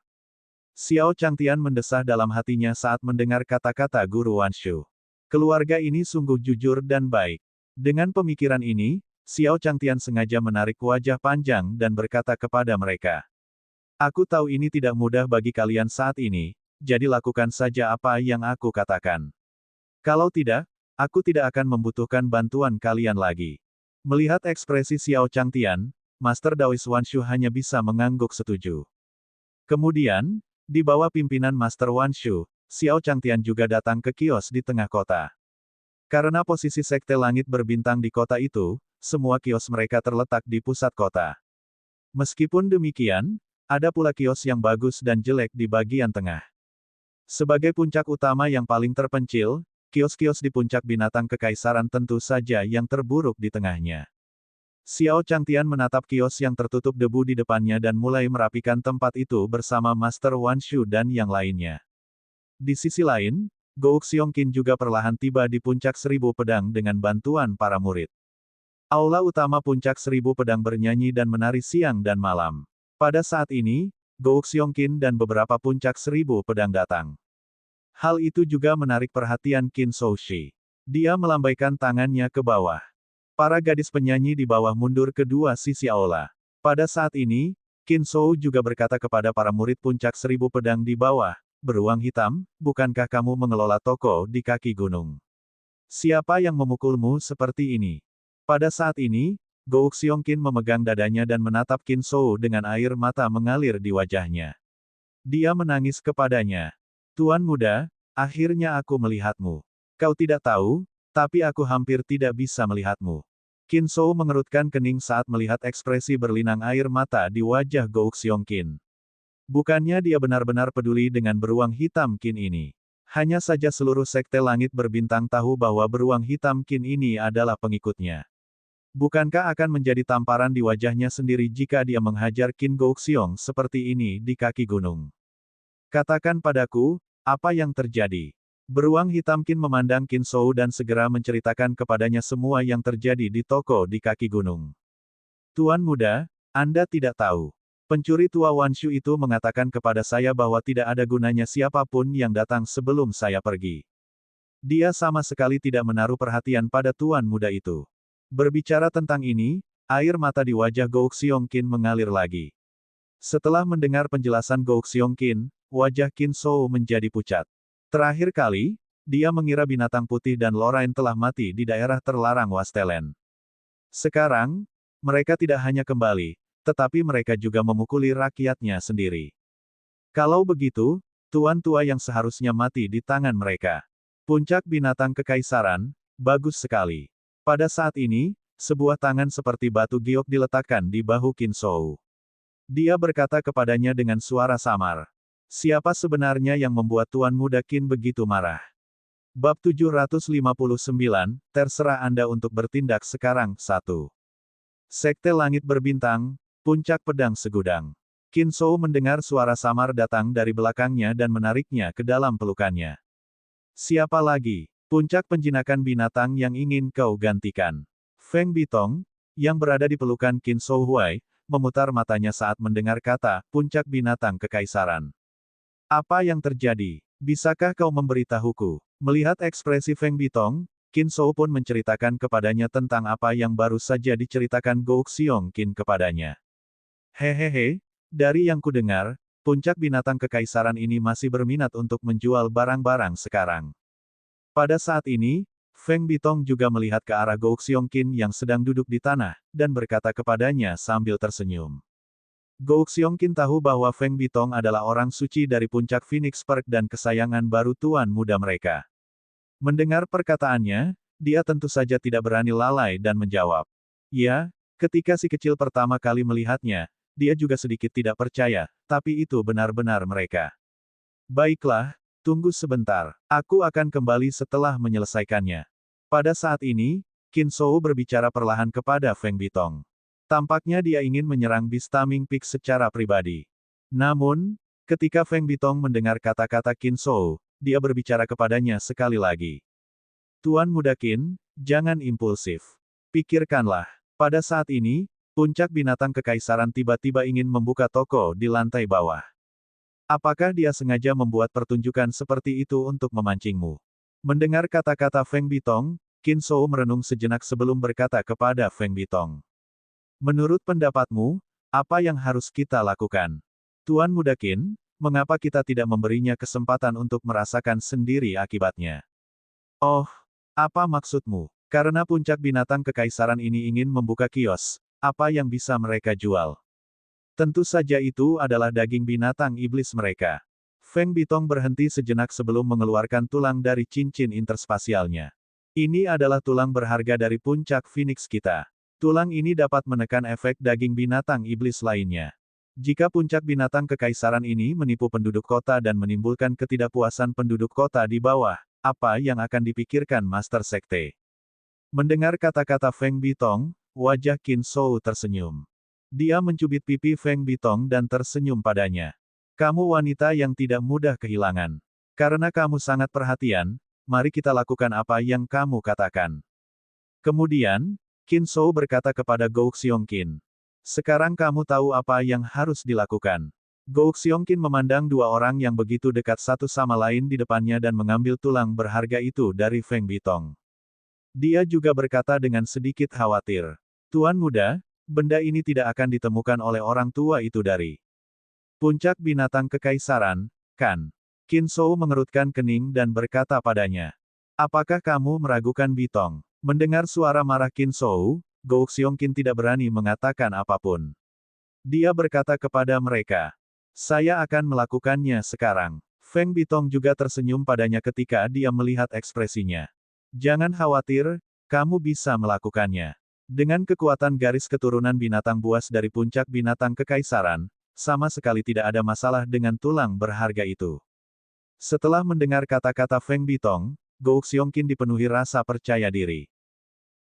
Xiao Changtian mendesah dalam hatinya saat mendengar kata-kata Guru Wanshu. Keluarga ini sungguh jujur dan baik. Dengan pemikiran ini, Xiao Changtian sengaja menarik wajah panjang dan berkata kepada mereka. Aku tahu ini tidak mudah bagi kalian saat ini, jadi lakukan saja apa yang aku katakan. Kalau tidak, aku tidak akan membutuhkan bantuan kalian lagi. Melihat ekspresi Xiao Changtian, Master Daoist Wanshu hanya bisa mengangguk setuju. Kemudian, di bawah pimpinan Master Wanshu, Xiao Changtian juga datang ke kios di tengah kota. Karena posisi Sekte Langit Berbintang di kota itu, semua kios mereka terletak di pusat kota. Meskipun demikian, ada pula kios yang bagus dan jelek di bagian tengah. Sebagai puncak utama yang paling terpencil, kios-kios di puncak binatang kekaisaran tentu saja yang terburuk di tengahnya. Xiao Changtian menatap kios yang tertutup debu di depannya dan mulai merapikan tempat itu bersama Master Wanshu dan yang lainnya. Di sisi lain, Gouk Xiongqin juga perlahan tiba di puncak 1000 pedang dengan bantuan para murid. Aula utama puncak 1000 pedang bernyanyi dan menari siang dan malam. Pada saat ini, Gouk Xiongqin dan beberapa puncak 1000 pedang datang. Hal itu juga menarik perhatian Qin Shoushi. Dia melambaikan tangannya ke bawah. Para gadis penyanyi di bawah mundur ke dua sisi aula. Pada saat ini, Qin Shou juga berkata kepada para murid puncak 1000 pedang di bawah, beruang hitam, bukankah kamu mengelola toko di kaki gunung? Siapa yang memukulmu seperti ini? Pada saat ini, Gouk Xiongqin memegang dadanya dan menatap Qin Shou dengan air mata mengalir di wajahnya. Dia menangis kepadanya. Tuan muda, akhirnya aku melihatmu. Kau tidak tahu, tapi aku hampir tidak bisa melihatmu. Qin Shou mengerutkan kening saat melihat ekspresi berlinang air mata di wajah Gouk Xiongqin. Bukannya dia benar-benar peduli dengan beruang hitam Qin ini. Hanya saja seluruh Sekte Langit Berbintang tahu bahwa beruang hitam Qin ini adalah pengikutnya. Bukankah akan menjadi tamparan di wajahnya sendiri jika dia menghajar Qin Gouk Xiong seperti ini di kaki gunung? Katakan padaku, apa yang terjadi? Beruang hitam Qin memandang Qin Shou dan segera menceritakan kepadanya semua yang terjadi di toko di kaki gunung. Tuan muda, Anda tidak tahu. Pencuri tua Wanshu itu mengatakan kepada saya bahwa tidak ada gunanya siapapun yang datang sebelum saya pergi. Dia sama sekali tidak menaruh perhatian pada tuan muda itu. Berbicara tentang ini, air mata di wajah Gouk Xiongqin mengalir lagi. Setelah mendengar penjelasan Gouk Xiongqin, wajah Qin Shou menjadi pucat. Terakhir kali, dia mengira binatang putih dan Lorraine telah mati di daerah terlarang Wastelen. Sekarang, mereka tidak hanya kembali, tetapi mereka juga memukuli rakyatnya sendiri. Kalau begitu, tuan tua yang seharusnya mati di tangan mereka. Puncak binatang kekaisaran, bagus sekali. Pada saat ini, sebuah tangan seperti batu giok diletakkan di bahu Qin Shou. Dia berkata kepadanya dengan suara samar. Siapa sebenarnya yang membuat tuan muda Qin begitu marah? Bab 759, terserah Anda untuk bertindak sekarang. 1. Sekte Langit Berbintang, Puncak Pedang Segudang. Qin Shou mendengar suara samar datang dari belakangnya dan menariknya ke dalam pelukannya. Siapa lagi? Puncak penjinakan binatang yang ingin kau gantikan. Feng Bitong, yang berada di pelukan Qin Shou Huai, memutar matanya saat mendengar kata, puncak binatang kekaisaran. Apa yang terjadi? Bisakah kau memberitahuku? Melihat ekspresi Feng Bitong, Qin Shou pun menceritakan kepadanya tentang apa yang baru saja diceritakan Gouk Xiongqin kepadanya. Hehehe, dari yang kudengar, puncak binatang kekaisaran ini masih berminat untuk menjual barang-barang sekarang. Pada saat ini, Feng Bitong juga melihat ke arah Gouk Xiongqin yang sedang duduk di tanah, dan berkata kepadanya sambil tersenyum. Gouk Xiongqin tahu bahwa Feng Bitong adalah orang suci dari puncak Phoenix Park dan kesayangan baru tuan muda mereka. Mendengar perkataannya, dia tentu saja tidak berani lalai dan menjawab. Ya, ketika si kecil pertama kali melihatnya, dia juga sedikit tidak percaya, tapi itu benar-benar mereka. Baiklah, tunggu sebentar. Aku akan kembali setelah menyelesaikannya. Pada saat ini, Qin Shou berbicara perlahan kepada Feng Bitong. Tampaknya dia ingin menyerang Beast Taming Peak secara pribadi. Namun, ketika Feng Bitong mendengar kata-kata Qin Shou, dia berbicara kepadanya sekali lagi. Tuan Muda Qin, jangan impulsif. Pikirkanlah, pada saat ini, puncak binatang kekaisaran tiba-tiba ingin membuka toko di lantai bawah. Apakah dia sengaja membuat pertunjukan seperti itu untuk memancingmu? Mendengar kata-kata Feng Bitong, Qin Shou merenung sejenak sebelum berkata kepada Feng Bitong. Menurut pendapatmu, apa yang harus kita lakukan? Tuan Muda Qin, mengapa kita tidak memberinya kesempatan untuk merasakan sendiri akibatnya? Oh, apa maksudmu? Karena puncak binatang kekaisaran ini ingin membuka kios, apa yang bisa mereka jual? Tentu saja itu adalah daging binatang iblis mereka. Feng Bitong berhenti sejenak sebelum mengeluarkan tulang dari cincin interspasialnya. Ini adalah tulang berharga dari puncak Phoenix kita. Tulang ini dapat menekan efek daging binatang iblis lainnya. Jika puncak binatang kekaisaran ini menipu penduduk kota dan menimbulkan ketidakpuasan penduduk kota di bawah, apa yang akan dipikirkan Master Sekte? Mendengar kata-kata Feng Bitong, wajah Qin Shou tersenyum. Dia mencubit pipi Feng Bitong dan tersenyum padanya. Kamu wanita yang tidak mudah kehilangan. Karena kamu sangat perhatian, mari kita lakukan apa yang kamu katakan. Kemudian, Qin Shou berkata kepada Gou Xiongqin. Sekarang kamu tahu apa yang harus dilakukan. Gou Xiongqin memandang dua orang yang begitu dekat satu sama lain di depannya dan mengambil tulang berharga itu dari Feng Bitong. Dia juga berkata dengan sedikit khawatir. Tuan muda, benda ini tidak akan ditemukan oleh orang tua itu dari puncak binatang kekaisaran, kan? Qin Shou mengerutkan kening dan berkata padanya. Apakah kamu meragukan Bitong? Mendengar suara marah Qin Shou, Gou Xiongqin tidak berani mengatakan apapun. Dia berkata kepada mereka. Saya akan melakukannya sekarang. Feng Bitong juga tersenyum padanya ketika dia melihat ekspresinya. Jangan khawatir, kamu bisa melakukannya. Dengan kekuatan garis keturunan binatang buas dari puncak binatang kekaisaran, sama sekali tidak ada masalah dengan tulang berharga itu. Setelah mendengar kata-kata Feng Bitong, Gou Xiongqin dipenuhi rasa percaya diri.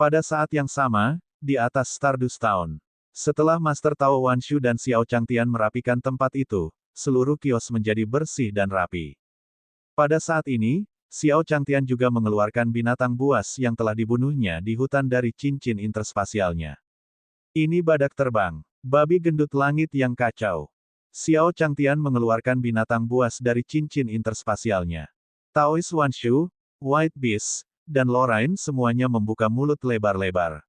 Pada saat yang sama, di atas Stardust Town. Setelah Master Tao Wanshu dan Xiao Changtian merapikan tempat itu, seluruh kios menjadi bersih dan rapi. Pada saat ini, Xiao Changtian juga mengeluarkan binatang buas yang telah dibunuhnya di hutan dari cincin interspasialnya. Ini badak terbang, babi gendut langit yang kacau. Xiao Changtian mengeluarkan binatang buas dari cincin interspasialnya. Taoist Wanshu, White Beast, dan Lorraine semuanya membuka mulut lebar-lebar.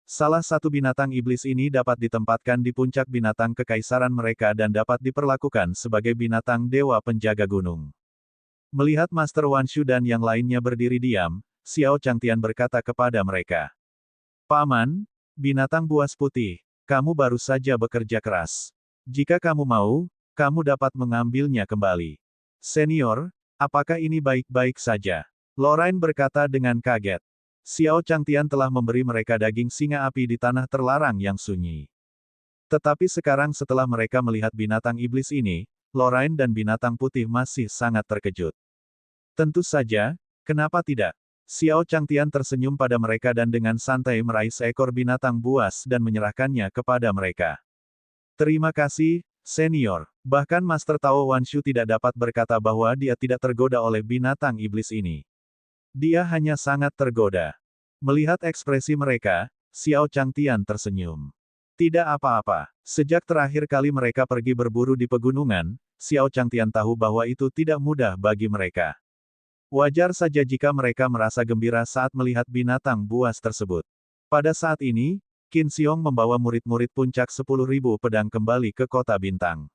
Salah satu binatang iblis ini dapat ditempatkan di puncak binatang kekaisaran mereka dan dapat diperlakukan sebagai binatang dewa penjaga gunung. Melihat Master Wanshu dan yang lainnya berdiri diam, Xiao Changtian berkata kepada mereka. Paman, binatang buas putih, kamu baru saja bekerja keras. Jika kamu mau, kamu dapat mengambilnya kembali. Senior, apakah ini baik-baik saja? Lorraine berkata dengan kaget. Xiao Changtian telah memberi mereka daging singa api di tanah terlarang yang sunyi. Tetapi sekarang setelah mereka melihat binatang iblis ini, Lorraine dan binatang putih masih sangat terkejut. Tentu saja, kenapa tidak? Xiao Changtian tersenyum pada mereka dan dengan santai meraih seekor binatang buas dan menyerahkannya kepada mereka. Terima kasih, senior. Bahkan Master Tao Wanshu tidak dapat berkata bahwa dia tidak tergoda oleh binatang iblis ini. Dia hanya sangat tergoda. Melihat ekspresi mereka, Xiao Changtian tersenyum. Tidak apa-apa. Sejak terakhir kali mereka pergi berburu di pegunungan, Xiao Changtian tahu bahwa itu tidak mudah bagi mereka. Wajar saja jika mereka merasa gembira saat melihat binatang buas tersebut. Pada saat ini, Qin Xiong membawa murid-murid puncak 10.000 pedang kembali ke kota bintang.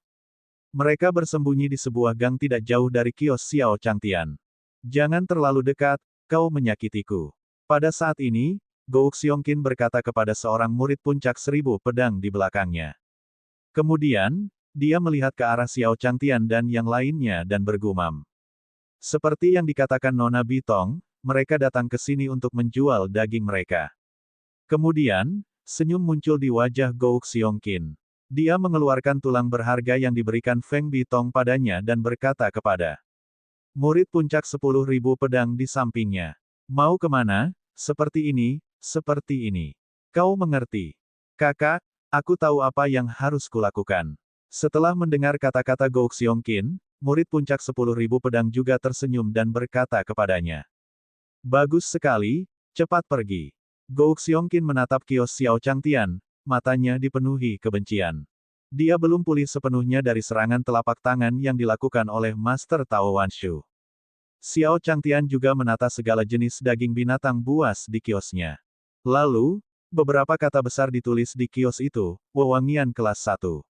Mereka bersembunyi di sebuah gang tidak jauh dari kios Xiao Changtian. Jangan terlalu dekat, kau menyakitiku. Pada saat ini, Gou Xiongqin berkata kepada seorang murid puncak 1000 pedang di belakangnya. Kemudian, dia melihat ke arah Xiao Changtian dan yang lainnya dan bergumam. Seperti yang dikatakan Nona Bitong, mereka datang ke sini untuk menjual daging mereka. Kemudian, senyum muncul di wajah Gou Xiongqin. Dia mengeluarkan tulang berharga yang diberikan Feng Bitong padanya dan berkata kepada murid puncak 10.000 pedang di sampingnya. Mau kemana? Seperti ini, seperti ini. Kau mengerti? Kakak, aku tahu apa yang harus kulakukan. Setelah mendengar kata-kata Gou Xiongqin, murid puncak 10.000 pedang juga tersenyum dan berkata kepadanya. Bagus sekali, cepat pergi. Gou Xiongqin menatap kios Xiao Changtian, matanya dipenuhi kebencian. Dia belum pulih sepenuhnya dari serangan telapak tangan yang dilakukan oleh Master Tao Wanshu. Xiao Changtian juga menata segala jenis daging binatang buas di kiosnya. Lalu, beberapa kata besar ditulis di kios itu, wewangian kelas 1.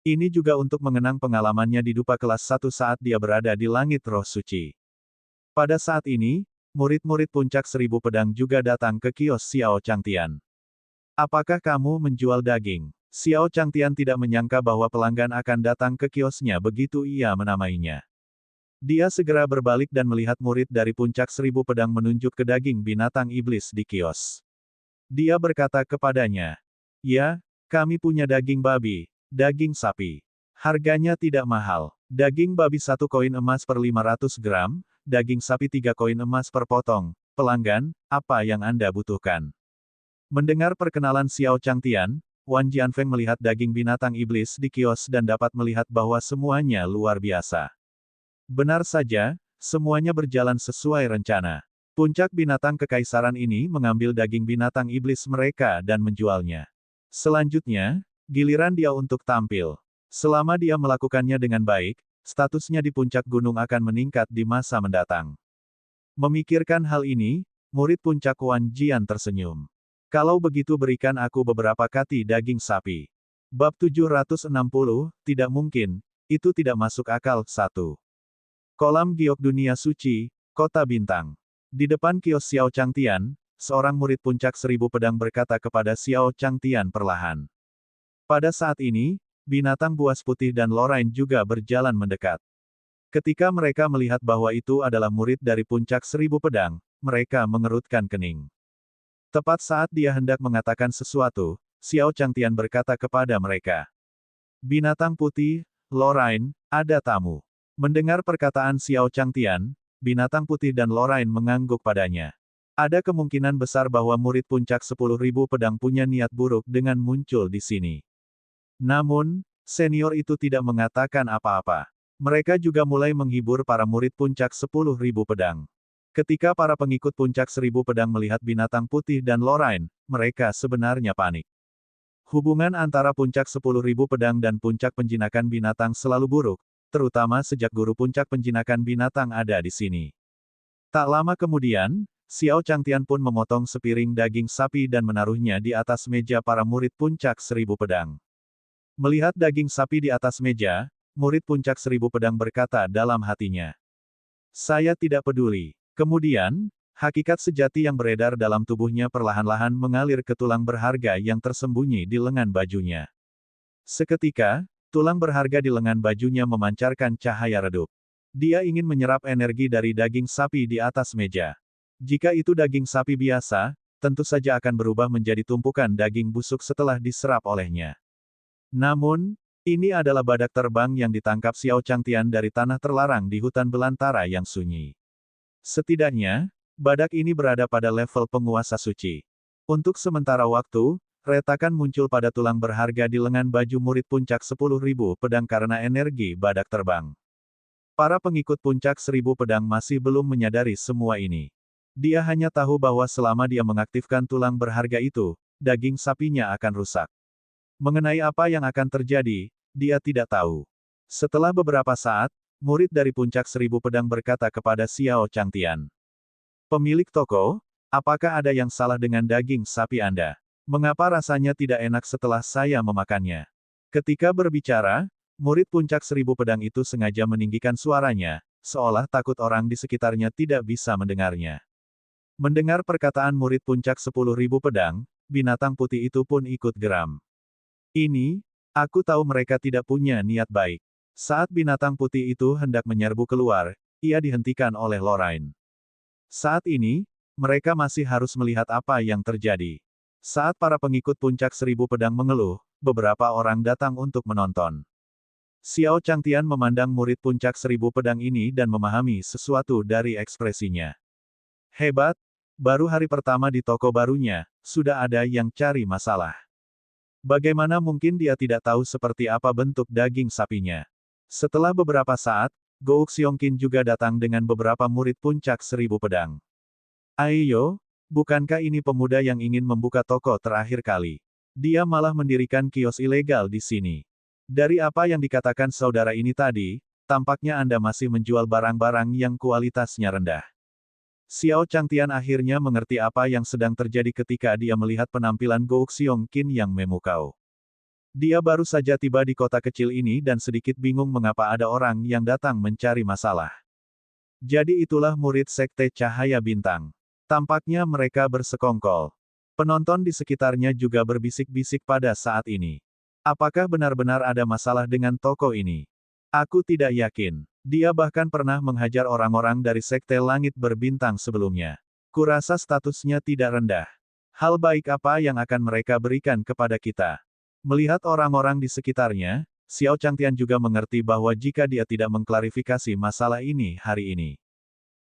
Ini juga untuk mengenang pengalamannya di dupa kelas 1 saat dia berada di langit roh suci. Pada saat ini, murid-murid puncak 1000 pedang juga datang ke kios Xiao Changtian. Apakah kamu menjual daging? Xiao Changtian tidak menyangka bahwa pelanggan akan datang ke kiosnya begitu ia menamainya. Dia segera berbalik dan melihat murid dari puncak 1000 pedang menunjuk ke daging binatang iblis di kios. Dia berkata kepadanya, ya, kami punya daging babi, daging sapi. Harganya tidak mahal. Daging babi 1 koin emas per 500 gram, daging sapi 3 koin emas per potong. Pelanggan, apa yang Anda butuhkan? Mendengar perkenalan Xiao Changtian, Wan Jianfeng melihat daging binatang iblis di kios dan dapat melihat bahwa semuanya luar biasa. Benar saja, semuanya berjalan sesuai rencana. Puncak binatang kekaisaran ini mengambil daging binatang iblis mereka dan menjualnya. Selanjutnya, giliran dia untuk tampil. Selama dia melakukannya dengan baik, statusnya di puncak gunung akan meningkat di masa mendatang. Memikirkan hal ini, murid puncak Wan Jian tersenyum. Kalau begitu berikan aku beberapa kati daging sapi. Bab 760, tidak mungkin, itu tidak masuk akal. 1. Kolam giok dunia suci, kota bintang. Di depan kios Xiao Changtian, seorang murid puncak 1000 pedang berkata kepada Xiao Changtian perlahan. Pada saat ini, binatang buas putih dan Lorraine juga berjalan mendekat. Ketika mereka melihat bahwa itu adalah murid dari puncak 1000 pedang, mereka mengerutkan kening. Tepat saat dia hendak mengatakan sesuatu, Xiao Changtian berkata kepada mereka. Binatang putih, Lorraine, ada tamu. Mendengar perkataan Xiao Changtian, binatang putih dan Lorraine mengangguk padanya. Ada kemungkinan besar bahwa murid puncak 10.000 pedang punya niat buruk dengan muncul di sini. Namun, senior itu tidak mengatakan apa-apa. Mereka juga mulai menghibur para murid puncak 10.000 pedang. Ketika para pengikut puncak 1000 pedang melihat binatang putih dan Lorraine, mereka sebenarnya panik. Hubungan antara puncak 10.000 pedang dan puncak penjinakan binatang selalu buruk, terutama sejak guru puncak penjinakan binatang ada di sini. Tak lama kemudian, Xiao Changtian pun memotong sepiring daging sapi dan menaruhnya di atas meja para murid puncak 1000 pedang. Melihat daging sapi di atas meja, murid puncak 1000 pedang berkata dalam hatinya. Saya tidak peduli. Kemudian, hakikat sejati yang beredar dalam tubuhnya perlahan-lahan mengalir ke tulang berharga yang tersembunyi di lengan bajunya. Seketika, tulang berharga di lengan bajunya memancarkan cahaya redup. Dia ingin menyerap energi dari daging sapi di atas meja. Jika itu daging sapi biasa, tentu saja akan berubah menjadi tumpukan daging busuk setelah diserap olehnya. Namun, ini adalah badak terbang yang ditangkap Xiao Changtian dari tanah terlarang di hutan belantara yang sunyi. Setidaknya, badak ini berada pada level penguasa suci. Untuk sementara waktu, retakan muncul pada tulang berharga di lengan baju murid puncak 10.000 pedang karena energi badak terbang. Para pengikut puncak 1000 pedang masih belum menyadari semua ini. Dia hanya tahu bahwa selama dia mengaktifkan tulang berharga itu, daging sapinya akan rusak. Mengenai apa yang akan terjadi, dia tidak tahu. Setelah beberapa saat, murid dari puncak 1000 pedang berkata kepada Xiao Changtian. Pemilik toko, apakah ada yang salah dengan daging sapi Anda? Mengapa rasanya tidak enak setelah saya memakannya? Ketika berbicara, murid puncak 1000 pedang itu sengaja meninggikan suaranya, seolah takut orang di sekitarnya tidak bisa mendengarnya. Mendengar perkataan murid puncak 10.000 pedang, binatang putih itu pun ikut geram. Ini, aku tahu mereka tidak punya niat baik. Saat binatang putih itu hendak menyerbu keluar, ia dihentikan oleh Lorraine. Saat ini, mereka masih harus melihat apa yang terjadi. Saat para pengikut puncak 1000 pedang mengeluh, beberapa orang datang untuk menonton. Xiao Changtian memandang murid puncak 1000 pedang ini dan memahami sesuatu dari ekspresinya. Hebat, baru hari pertama di toko barunya, sudah ada yang cari masalah. Bagaimana mungkin dia tidak tahu seperti apa bentuk daging sapinya? Setelah beberapa saat, Gouk Xiongqin juga datang dengan beberapa murid puncak 1000 pedang. Aiyo, bukankah ini pemuda yang ingin membuka toko terakhir kali? Dia malah mendirikan kios ilegal di sini. Dari apa yang dikatakan saudara ini tadi, tampaknya Anda masih menjual barang-barang yang kualitasnya rendah. Xiao Changtian akhirnya mengerti apa yang sedang terjadi ketika dia melihat penampilan Gouk Xiongqin yang memukau. Dia baru saja tiba di kota kecil ini dan sedikit bingung mengapa ada orang yang datang mencari masalah. Jadi itulah murid Sekte Cahaya Bintang. Tampaknya mereka bersekongkol. Penonton di sekitarnya juga berbisik-bisik pada saat ini. Apakah benar-benar ada masalah dengan toko ini? Aku tidak yakin. Dia bahkan pernah menghajar orang-orang dari Sekte Langit Berbintang sebelumnya. Kurasa statusnya tidak rendah. Hal baik apa yang akan mereka berikan kepada kita? Melihat orang-orang di sekitarnya, Xiao Changtian juga mengerti bahwa jika dia tidak mengklarifikasi masalah ini hari ini,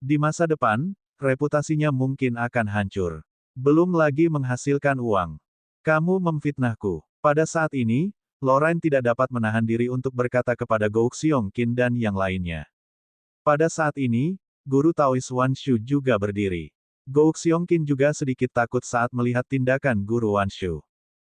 di masa depan, reputasinya mungkin akan hancur. Belum lagi menghasilkan uang. Kamu memfitnahku. Pada saat ini, Lorraine tidak dapat menahan diri untuk berkata kepada Gouk Xiongqin dan yang lainnya. Pada saat ini, guru Taois Wan Shu juga berdiri. Gouk Xiongqin juga sedikit takut saat melihat tindakan guru Wan Shu.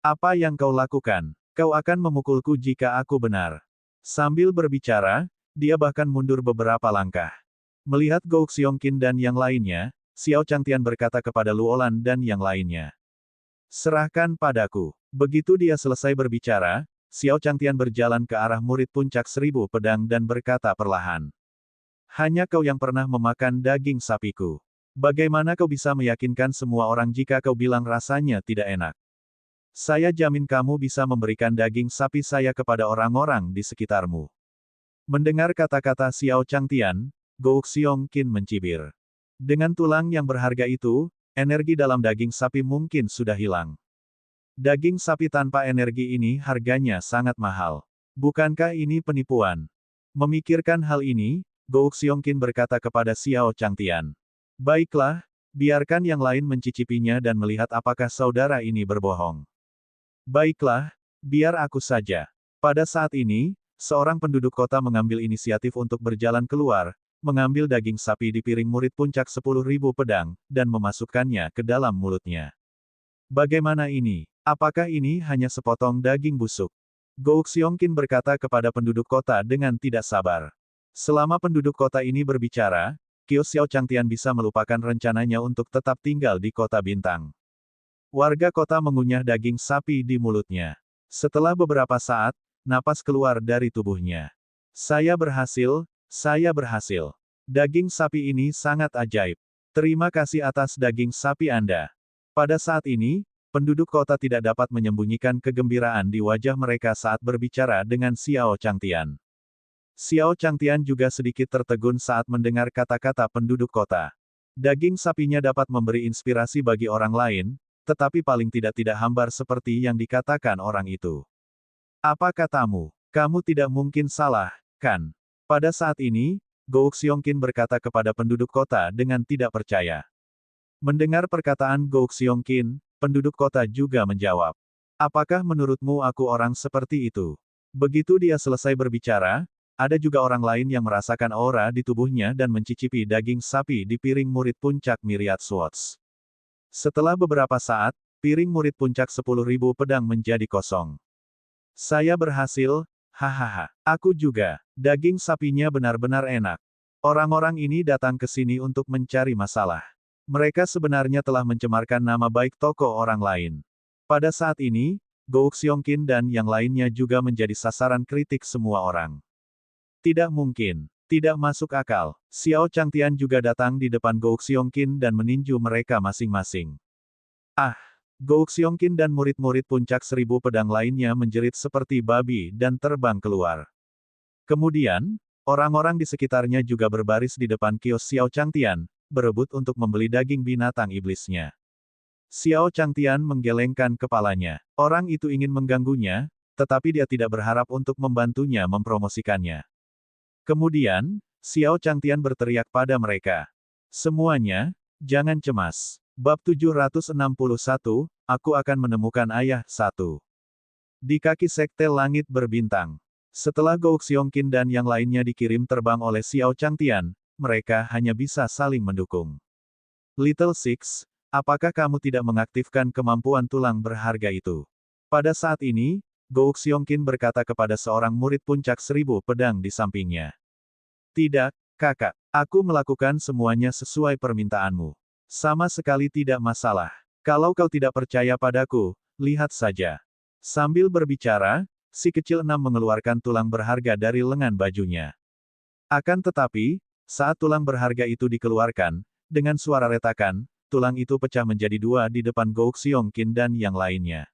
Apa yang kau lakukan? Kau akan memukulku jika aku benar. Sambil berbicara, dia bahkan mundur beberapa langkah. Melihat Gouk Xiongqin dan yang lainnya, Xiao Changtian berkata kepada Luolan dan yang lainnya. Serahkan padaku. Begitu dia selesai berbicara, Xiao Changtian berjalan ke arah murid puncak 1000 pedang dan berkata perlahan. Hanya kau yang pernah memakan daging sapiku. Bagaimana kau bisa meyakinkan semua orang jika kau bilang rasanya tidak enak? Saya jamin kamu bisa memberikan daging sapi saya kepada orang-orang di sekitarmu. Mendengar kata-kata Xiao Changtian, Gouk Xiongqin mencibir. Dengan tulang yang berharga itu, energi dalam daging sapi mungkin sudah hilang. Daging sapi tanpa energi ini harganya sangat mahal. Bukankah ini penipuan? Memikirkan hal ini, Gouk Xiongqin berkata kepada Xiao Changtian. Baiklah, biarkan yang lain mencicipinya dan melihat apakah saudara ini berbohong. Baiklah, biar aku saja. Pada saat ini, seorang penduduk kota mengambil inisiatif untuk berjalan keluar, mengambil daging sapi di piring murid puncak 10.000 pedang, dan memasukkannya ke dalam mulutnya. Bagaimana ini? Apakah ini hanya sepotong daging busuk? Gouk Xiongqin berkata kepada penduduk kota dengan tidak sabar. Selama penduduk kota ini berbicara, kios Xiao Changtian bisa melupakan rencananya untuk tetap tinggal di kota bintang. Warga kota mengunyah daging sapi di mulutnya. Setelah beberapa saat, napas keluar dari tubuhnya. Saya berhasil, saya berhasil. Daging sapi ini sangat ajaib. Terima kasih atas daging sapi Anda. Pada saat ini, penduduk kota tidak dapat menyembunyikan kegembiraan di wajah mereka saat berbicara dengan Xiao Changtian. Xiao Changtian juga sedikit tertegun saat mendengar kata-kata penduduk kota. Daging sapinya dapat memberi inspirasi bagi orang lain, tetapi paling tidak hambar seperti yang dikatakan orang itu. Apa katamu? Kamu tidak mungkin salah, kan? Pada saat ini, Gouk Xiongqin berkata kepada penduduk kota dengan tidak percaya. Mendengar perkataan Gouk Xiongqin, penduduk kota juga menjawab. Apakah menurutmu aku orang seperti itu? Begitu dia selesai berbicara, ada juga orang lain yang merasakan aura di tubuhnya dan mencicipi daging sapi di piring murid puncak Myriad Swords. Setelah beberapa saat, piring murid puncak 10.000 pedang menjadi kosong. Saya berhasil, hahaha. Aku juga. Daging sapinya benar-benar enak. Orang-orang ini datang ke sini untuk mencari masalah. Mereka sebenarnya telah mencemarkan nama baik toko orang lain. Pada saat ini, Gouk Xiongqin dan yang lainnya juga menjadi sasaran kritik semua orang. Tidak mungkin. Tidak masuk akal. Xiao Changtian juga datang di depan Gouk Xiongqin dan meninju mereka masing-masing. Ah! Gouk Xiongqin dan murid-murid puncak 1000 pedang lainnya menjerit seperti babi dan terbang keluar. Kemudian, orang-orang di sekitarnya juga berbaris di depan kios Xiao Changtian, berebut untuk membeli daging binatang iblisnya. Xiao Changtian menggelengkan kepalanya. Orang itu ingin mengganggunya, tetapi dia tidak berharap untuk membantunya mempromosikannya. Kemudian, Xiao Changtian berteriak pada mereka. Semuanya, jangan cemas. Bab 761, aku akan menemukan ayah satu. Di kaki Sekte Langit Berbintang. Setelah Gou Xiongqin dan yang lainnya dikirim terbang oleh Xiao Changtian, mereka hanya bisa saling mendukung. Little Six, apakah kamu tidak mengaktifkan kemampuan tulang berharga itu? Pada saat ini, Gou Xiongqin berkata kepada seorang murid puncak 1000 pedang di sampingnya. Tidak, kakak. Aku melakukan semuanya sesuai permintaanmu. Sama sekali tidak masalah. Kalau kau tidak percaya padaku, lihat saja. Sambil berbicara, si kecil 6 mengeluarkan tulang berharga dari lengan bajunya. Akan tetapi, saat tulang berharga itu dikeluarkan, dengan suara retakan, tulang itu pecah menjadi dua di depan Gou Xiongqin dan yang lainnya.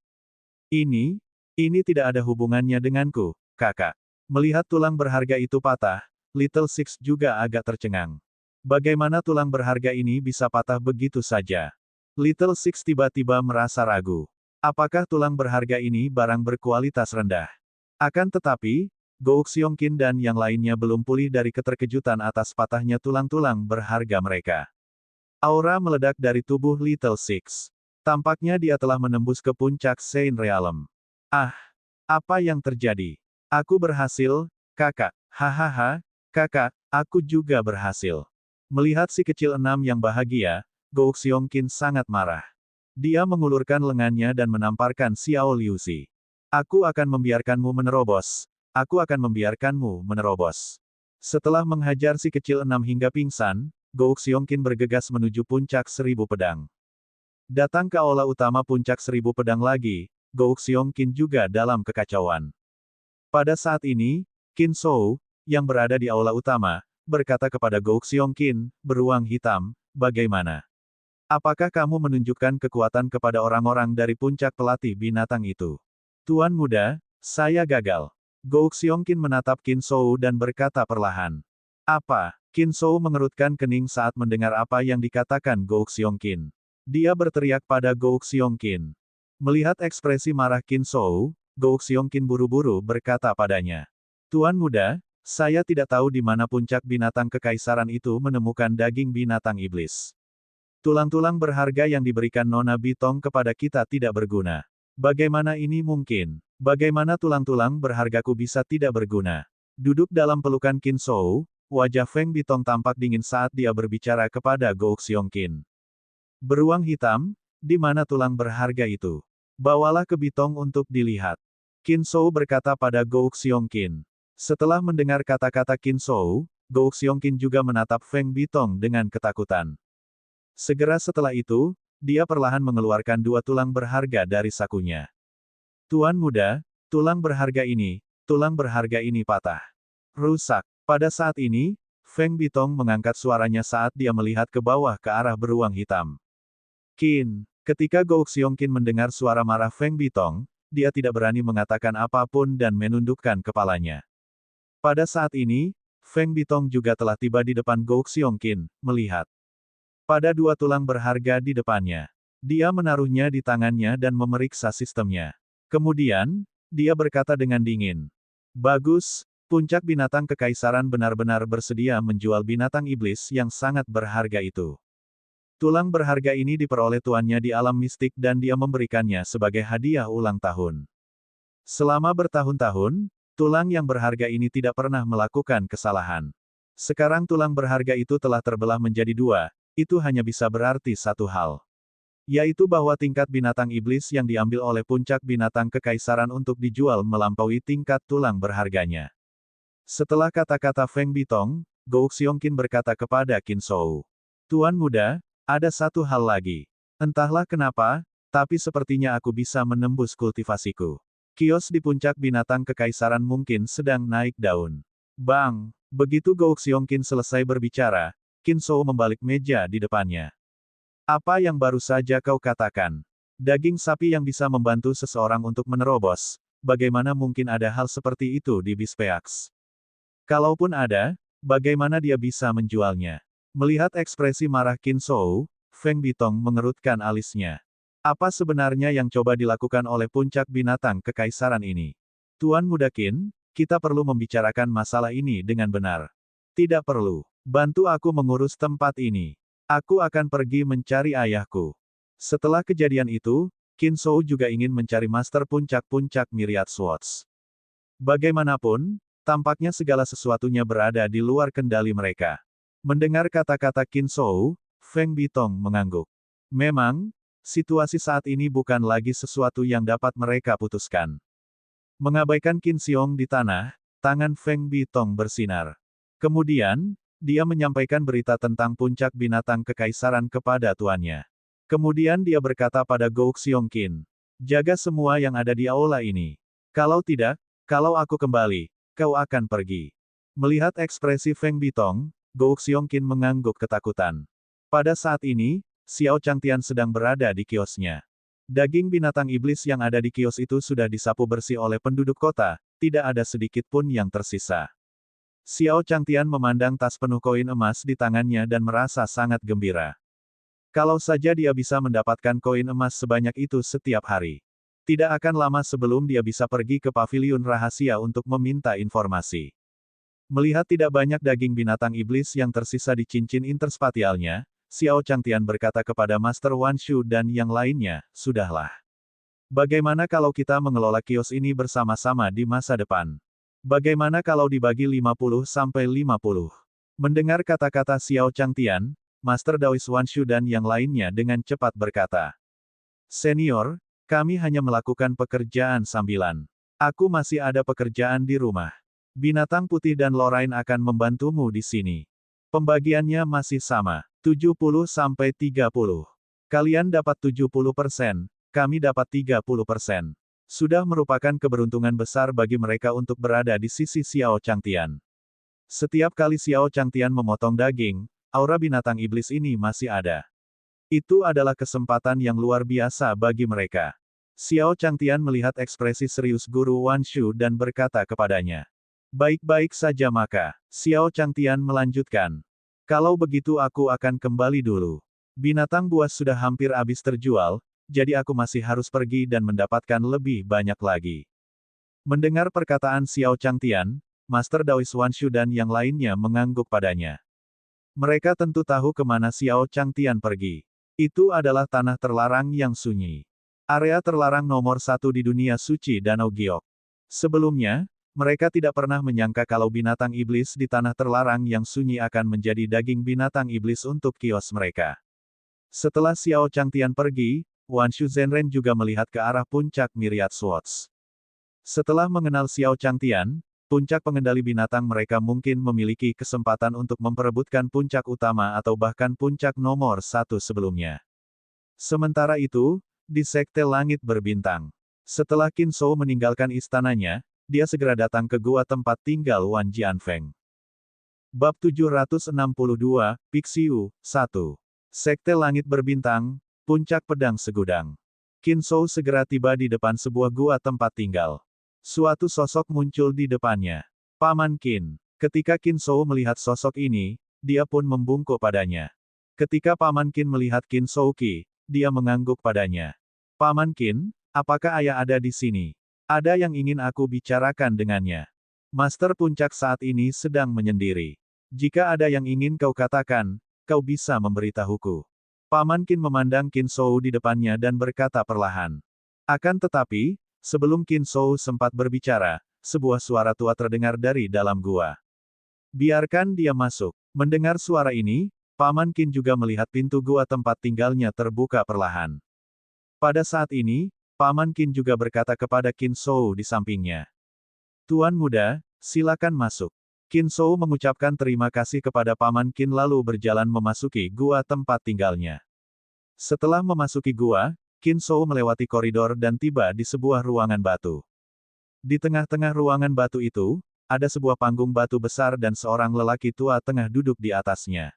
Ini tidak ada hubungannya denganku, kakak. Melihat tulang berharga itu patah, Little Six juga agak tercengang. Bagaimana tulang berharga ini bisa patah begitu saja? Little Six tiba-tiba merasa ragu. Apakah tulang berharga ini barang berkualitas rendah? Akan tetapi, Gou Xiongqin dan yang lainnya belum pulih dari keterkejutan atas patahnya tulang-tulang berharga mereka. Aura meledak dari tubuh Little Six. Tampaknya dia telah menembus ke puncak Saint Realm. Ah, apa yang terjadi? Aku berhasil, kakak. Hahaha, kakak, aku juga berhasil. Melihat si kecil 6 yang bahagia, Gou Xiongqin sangat marah. Dia mengulurkan lengannya dan menamparkan Xiao Liuzi. Aku akan membiarkanmu menerobos. Aku akan membiarkanmu menerobos. Setelah menghajar si kecil 6 hingga pingsan, Gou Xiongqin bergegas menuju puncak 1000 pedang. Datang ke aula utama puncak 1000 pedang lagi, Gou Xiongqin juga dalam kekacauan. Pada saat ini, Qin Shou, yang berada di aula utama, berkata kepada Gou Xiongqin, beruang hitam, bagaimana? Apakah kamu menunjukkan kekuatan kepada orang-orang dari puncak pelatih binatang itu? Tuan muda, saya gagal. Gou Xiongqin menatap Qin Shou dan berkata perlahan. Apa? Qin Shou mengerutkan kening saat mendengar apa yang dikatakan Gou Xiongqin. Dia berteriak pada Gou Xiongqin. Melihat ekspresi marah Qin Shou, Gou Xiongqin buru-buru berkata padanya. Tuan muda, saya tidak tahu di mana puncak binatang kekaisaran itu menemukan daging binatang iblis. Tulang-tulang berharga yang diberikan Nona Bitong kepada kita tidak berguna. Bagaimana ini mungkin? Bagaimana tulang-tulang berhargaku bisa tidak berguna? Duduk dalam pelukan Qin Shou, wajah Feng Bitong tampak dingin saat dia berbicara kepada Gou Xiongqin. Beruang hitam, di mana tulang berharga itu? Bawalah ke Bitong untuk dilihat. Qin Shou berkata pada Gou Xiongqin. Setelah mendengar kata-kata Qin Shou, Gou Xiongqin juga menatap Feng Bitong dengan ketakutan. Segera setelah itu, dia perlahan mengeluarkan dua tulang berharga dari sakunya. Tuan muda, tulang berharga ini patah. Rusak. Pada saat ini, Feng Bitong mengangkat suaranya saat dia melihat ke bawah ke arah beruang hitam. Qin, ketika Gou Xiongqin mendengar suara marah Feng Bitong, dia tidak berani mengatakan apapun dan menundukkan kepalanya. Pada saat ini, Feng Bitong juga telah tiba di depan Gou Xiongqin, melihat pada dua tulang berharga di depannya. Dia menaruhnya di tangannya dan memeriksa sistemnya. Kemudian, dia berkata dengan dingin. Bagus, puncak binatang kekaisaran benar-benar bersedia menjual binatang iblis yang sangat berharga itu. Tulang berharga ini diperoleh tuannya di alam mistik dan dia memberikannya sebagai hadiah ulang tahun. Selama bertahun-tahun, tulang yang berharga ini tidak pernah melakukan kesalahan. Sekarang tulang berharga itu telah terbelah menjadi dua. Itu hanya bisa berarti satu hal. Yaitu bahwa tingkat binatang iblis yang diambil oleh puncak binatang kekaisaran untuk dijual melampaui tingkat tulang berharganya. Setelah kata-kata Feng Bitong, Gou Xiongqin berkata kepada Qin Shou. Tuan muda, ada satu hal lagi. Entahlah kenapa, tapi sepertinya aku bisa menembus kultivasiku. Kios di puncak binatang kekaisaran mungkin sedang naik daun. Bang! Begitu Gou Xiongqin selesai berbicara, Qin Shou membalik meja di depannya. Apa yang baru saja kau katakan? Daging sapi yang bisa membantu seseorang untuk menerobos, bagaimana mungkin ada hal seperti itu di Bispeax? Kalaupun ada, bagaimana dia bisa menjualnya? Melihat ekspresi marah Qin Shou, Feng Bitong mengerutkan alisnya. Apa sebenarnya yang coba dilakukan oleh puncak binatang kekaisaran ini? Tuan Muda Qin, kita perlu membicarakan masalah ini dengan benar. Tidak perlu. Bantu aku mengurus tempat ini. Aku akan pergi mencari ayahku. Setelah kejadian itu, Qin Shou juga ingin mencari master puncak-puncak Myriad Swords. Bagaimanapun, tampaknya segala sesuatunya berada di luar kendali mereka. Mendengar kata-kata Qin Shou, Feng Bitong mengangguk. Memang, situasi saat ini bukan lagi sesuatu yang dapat mereka putuskan. Mengabaikan Qin Xiong di tanah, tangan Feng Bitong bersinar. Kemudian, dia menyampaikan berita tentang puncak binatang kekaisaran kepada tuannya. Kemudian dia berkata pada Gou Xiongqin, jaga semua yang ada di aula ini. Kalau tidak, kalau aku kembali, kau akan pergi. Melihat ekspresi Feng Bitong, Gou Xiongqin mengangguk ketakutan. Pada saat ini, Xiao Changtian sedang berada di kiosnya. Daging binatang iblis yang ada di kios itu sudah disapu bersih oleh penduduk kota, tidak ada sedikit pun yang tersisa. Xiao Changtian memandang tas penuh koin emas di tangannya dan merasa sangat gembira. Kalau saja dia bisa mendapatkan koin emas sebanyak itu setiap hari. Tidak akan lama sebelum dia bisa pergi ke paviliun rahasia untuk meminta informasi. Melihat tidak banyak daging binatang iblis yang tersisa di cincin interspatialnya, Xiao Changtian berkata kepada Master Wan Shu dan yang lainnya, sudahlah. Bagaimana kalau kita mengelola kios ini bersama-sama di masa depan? Bagaimana kalau dibagi 50-50? Mendengar kata-kata Xiao Changtian, Master Daois Wan Shu dan yang lainnya dengan cepat berkata, Senior, kami hanya melakukan pekerjaan sambilan. Aku masih ada pekerjaan di rumah. Binatang putih dan Lorraine akan membantumu di sini. Pembagiannya masih sama, 70-30. Kalian dapat 70%, kami dapat 30%. Sudah merupakan keberuntungan besar bagi mereka untuk berada di sisi Xiao Changtian. Setiap kali Xiao Changtian memotong daging, aura binatang iblis ini masih ada. Itu adalah kesempatan yang luar biasa bagi mereka. Xiao Changtian melihat ekspresi serius Guru Wan Shu dan berkata kepadanya. Baik-baik saja maka, Xiao Changtian melanjutkan. Kalau begitu aku akan kembali dulu. Binatang buas sudah hampir habis terjual, jadi aku masih harus pergi dan mendapatkan lebih banyak lagi. Mendengar perkataan Xiao Changtian, Master Daois Wan Shu dan yang lainnya mengangguk padanya. Mereka tentu tahu kemana Xiao Changtian pergi. Itu adalah tanah terlarang yang sunyi. Area terlarang nomor 1 di dunia suci Danau Giok. Sebelumnya, mereka tidak pernah menyangka kalau binatang iblis di tanah terlarang yang sunyi akan menjadi daging binatang iblis untuk kios mereka. Setelah Xiao Changtian pergi, Wan Shu Zhenren juga melihat ke arah puncak Myriad Swords. Setelah mengenal Xiao Changtian, puncak pengendali binatang mereka mungkin memiliki kesempatan untuk memperebutkan puncak utama atau bahkan puncak nomor 1 sebelumnya. Sementara itu, di Sekte Langit Berbintang. Setelah Qin Shou meninggalkan istananya, dia segera datang ke gua tempat tinggal Wan Jianfeng. Bab 762, Pixiu, 1. Sekte Langit Berbintang, Puncak Pedang Segudang. Qin Shou segera tiba di depan sebuah gua tempat tinggal. Suatu sosok muncul di depannya. Paman Qin. Ketika Qin Shou melihat sosok ini, dia pun membungkuk padanya. Ketika Paman Qin melihat Qin Shou Qi, dia mengangguk padanya. Paman Qin, apakah ayah ada di sini? Ada yang ingin aku bicarakan dengannya. Master Puncak saat ini sedang menyendiri. Jika ada yang ingin kau katakan, kau bisa memberitahuku. Paman Qin memandang Qin Shou di depannya dan berkata perlahan. Akan tetapi, sebelum Qin Shou sempat berbicara, sebuah suara tua terdengar dari dalam gua. Biarkan dia masuk. Mendengar suara ini, Paman Qin juga melihat pintu gua tempat tinggalnya terbuka perlahan. Pada saat ini, Paman Qin juga berkata kepada Qin Shou di sampingnya. Tuan muda, silakan masuk. Qin Shou mengucapkan terima kasih kepada Paman Qin lalu berjalan memasuki gua tempat tinggalnya. Setelah memasuki gua, Qin Shou melewati koridor dan tiba di sebuah ruangan batu. Di tengah-tengah ruangan batu itu, ada sebuah panggung batu besar dan seorang lelaki tua tengah duduk di atasnya.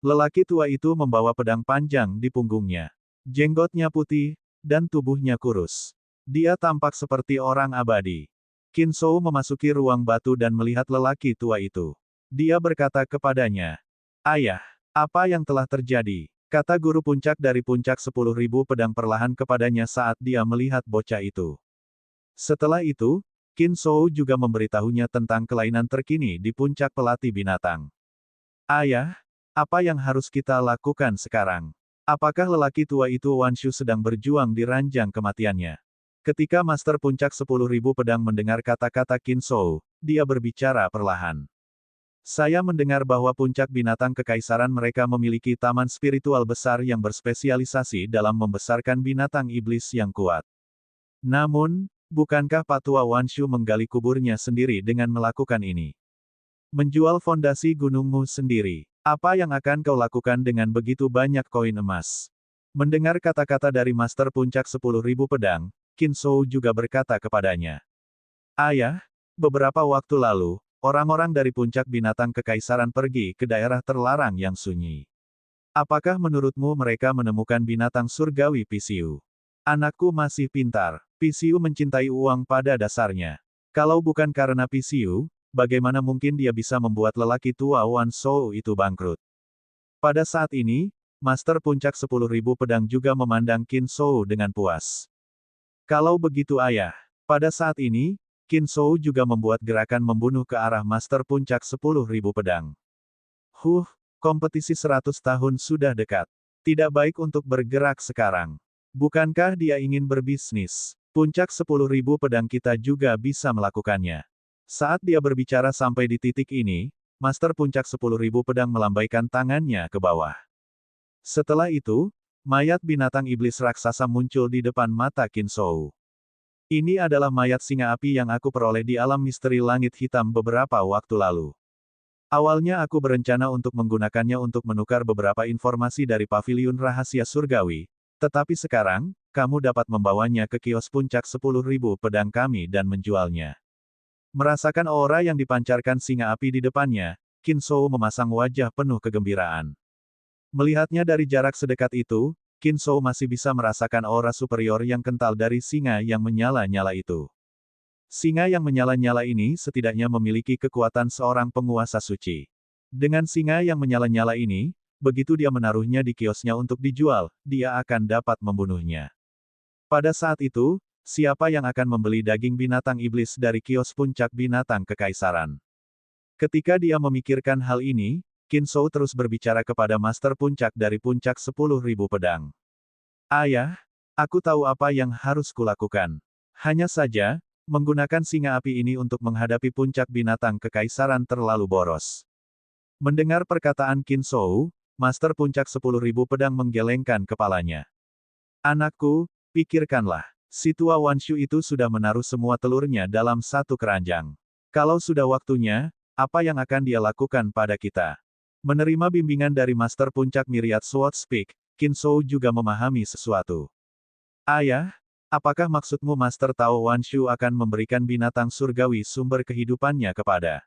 Lelaki tua itu membawa pedang panjang di punggungnya. Jenggotnya putih, dan tubuhnya kurus. Dia tampak seperti orang abadi. Qin Shou memasuki ruang batu dan melihat lelaki tua itu. Dia berkata kepadanya, Ayah, Apa yang telah terjadi? Kata guru puncak dari puncak 10.000 pedang perlahan kepadanya saat dia melihat bocah itu. Setelah itu, Qin Shou juga memberitahunya tentang kelainan terkini di puncak pelatih binatang. Ayah, apa yang harus kita lakukan sekarang? Apakah lelaki tua itu Wan Shu sedang berjuang di ranjang kematiannya? Ketika Master Puncak 10.000 pedang mendengar kata-kata Qin Shou, dia berbicara perlahan. Saya mendengar bahwa puncak binatang kekaisaran mereka memiliki taman spiritual besar yang berspesialisasi dalam membesarkan binatang iblis yang kuat. Namun, bukankah Patua Wan Shu menggali kuburnya sendiri dengan melakukan ini? Menjual fondasi gunungmu sendiri. Apa yang akan kau lakukan dengan begitu banyak koin emas? Mendengar kata-kata dari Master Puncak 10.000 pedang, Qin Shou juga berkata kepadanya. Ayah, beberapa waktu lalu, orang-orang dari puncak binatang kekaisaran pergi ke daerah terlarang yang sunyi. Apakah menurutmu mereka menemukan binatang surgawi Pisiu? Anakku masih pintar. Pisiu mencintai uang pada dasarnya. Kalau bukan karena Pisiu, bagaimana mungkin dia bisa membuat lelaki tua Wan Shou itu bangkrut? Pada saat ini, Master Puncak 10.000 pedang juga memandang Qin Shou dengan puas. Kalau begitu ayah, pada saat ini, Qin Shou juga membuat gerakan membunuh ke arah Master Puncak 10.000 pedang. Kompetisi 100 tahun sudah dekat. Tidak baik untuk bergerak sekarang. Bukankah dia ingin berbisnis? Puncak 10.000 pedang kita juga bisa melakukannya. Saat dia berbicara sampai di titik ini, Master Puncak 10.000 pedang melambaikan tangannya ke bawah. Setelah itu, mayat binatang iblis raksasa muncul di depan mata Qin Shou. Ini adalah mayat singa api yang aku peroleh di alam misteri langit hitam beberapa waktu lalu. Awalnya aku berencana untuk menggunakannya untuk menukar beberapa informasi dari paviliun rahasia surgawi, tetapi sekarang, kamu dapat membawanya ke kios puncak 10.000 pedang kami dan menjualnya. Merasakan aura yang dipancarkan singa api di depannya, Qin Shou memasang wajah penuh kegembiraan. Melihatnya dari jarak sedekat itu, Qin Shou masih bisa merasakan aura superior yang kental dari singa yang menyala-nyala itu. Singa yang menyala-nyala ini setidaknya memiliki kekuatan seorang penguasa suci. Dengan singa yang menyala-nyala ini, begitu dia menaruhnya di kiosnya untuk dijual, dia akan dapat membunuhnya. Pada saat itu, siapa yang akan membeli daging binatang iblis dari kios puncak binatang kekaisaran? Ketika dia memikirkan hal ini, Qin Shou terus berbicara kepada Master Puncak dari puncak 10.000 pedang. Ayah, aku tahu apa yang harus kulakukan. Hanya saja, menggunakan singa api ini untuk menghadapi puncak binatang kekaisaran terlalu boros. Mendengar perkataan Qin Shou, Master Puncak 10.000 pedang menggelengkan kepalanya. Anakku, pikirkanlah. Si tua Wan Shu itu sudah menaruh semua telurnya dalam satu keranjang. Kalau sudah waktunya, apa yang akan dia lakukan pada kita? Menerima bimbingan dari Master Puncak Myriad Sword Speak, Qin Shou juga memahami sesuatu. Ayah, apakah maksudmu Master Tao Wan Shu akan memberikan binatang surgawi sumber kehidupannya kepada?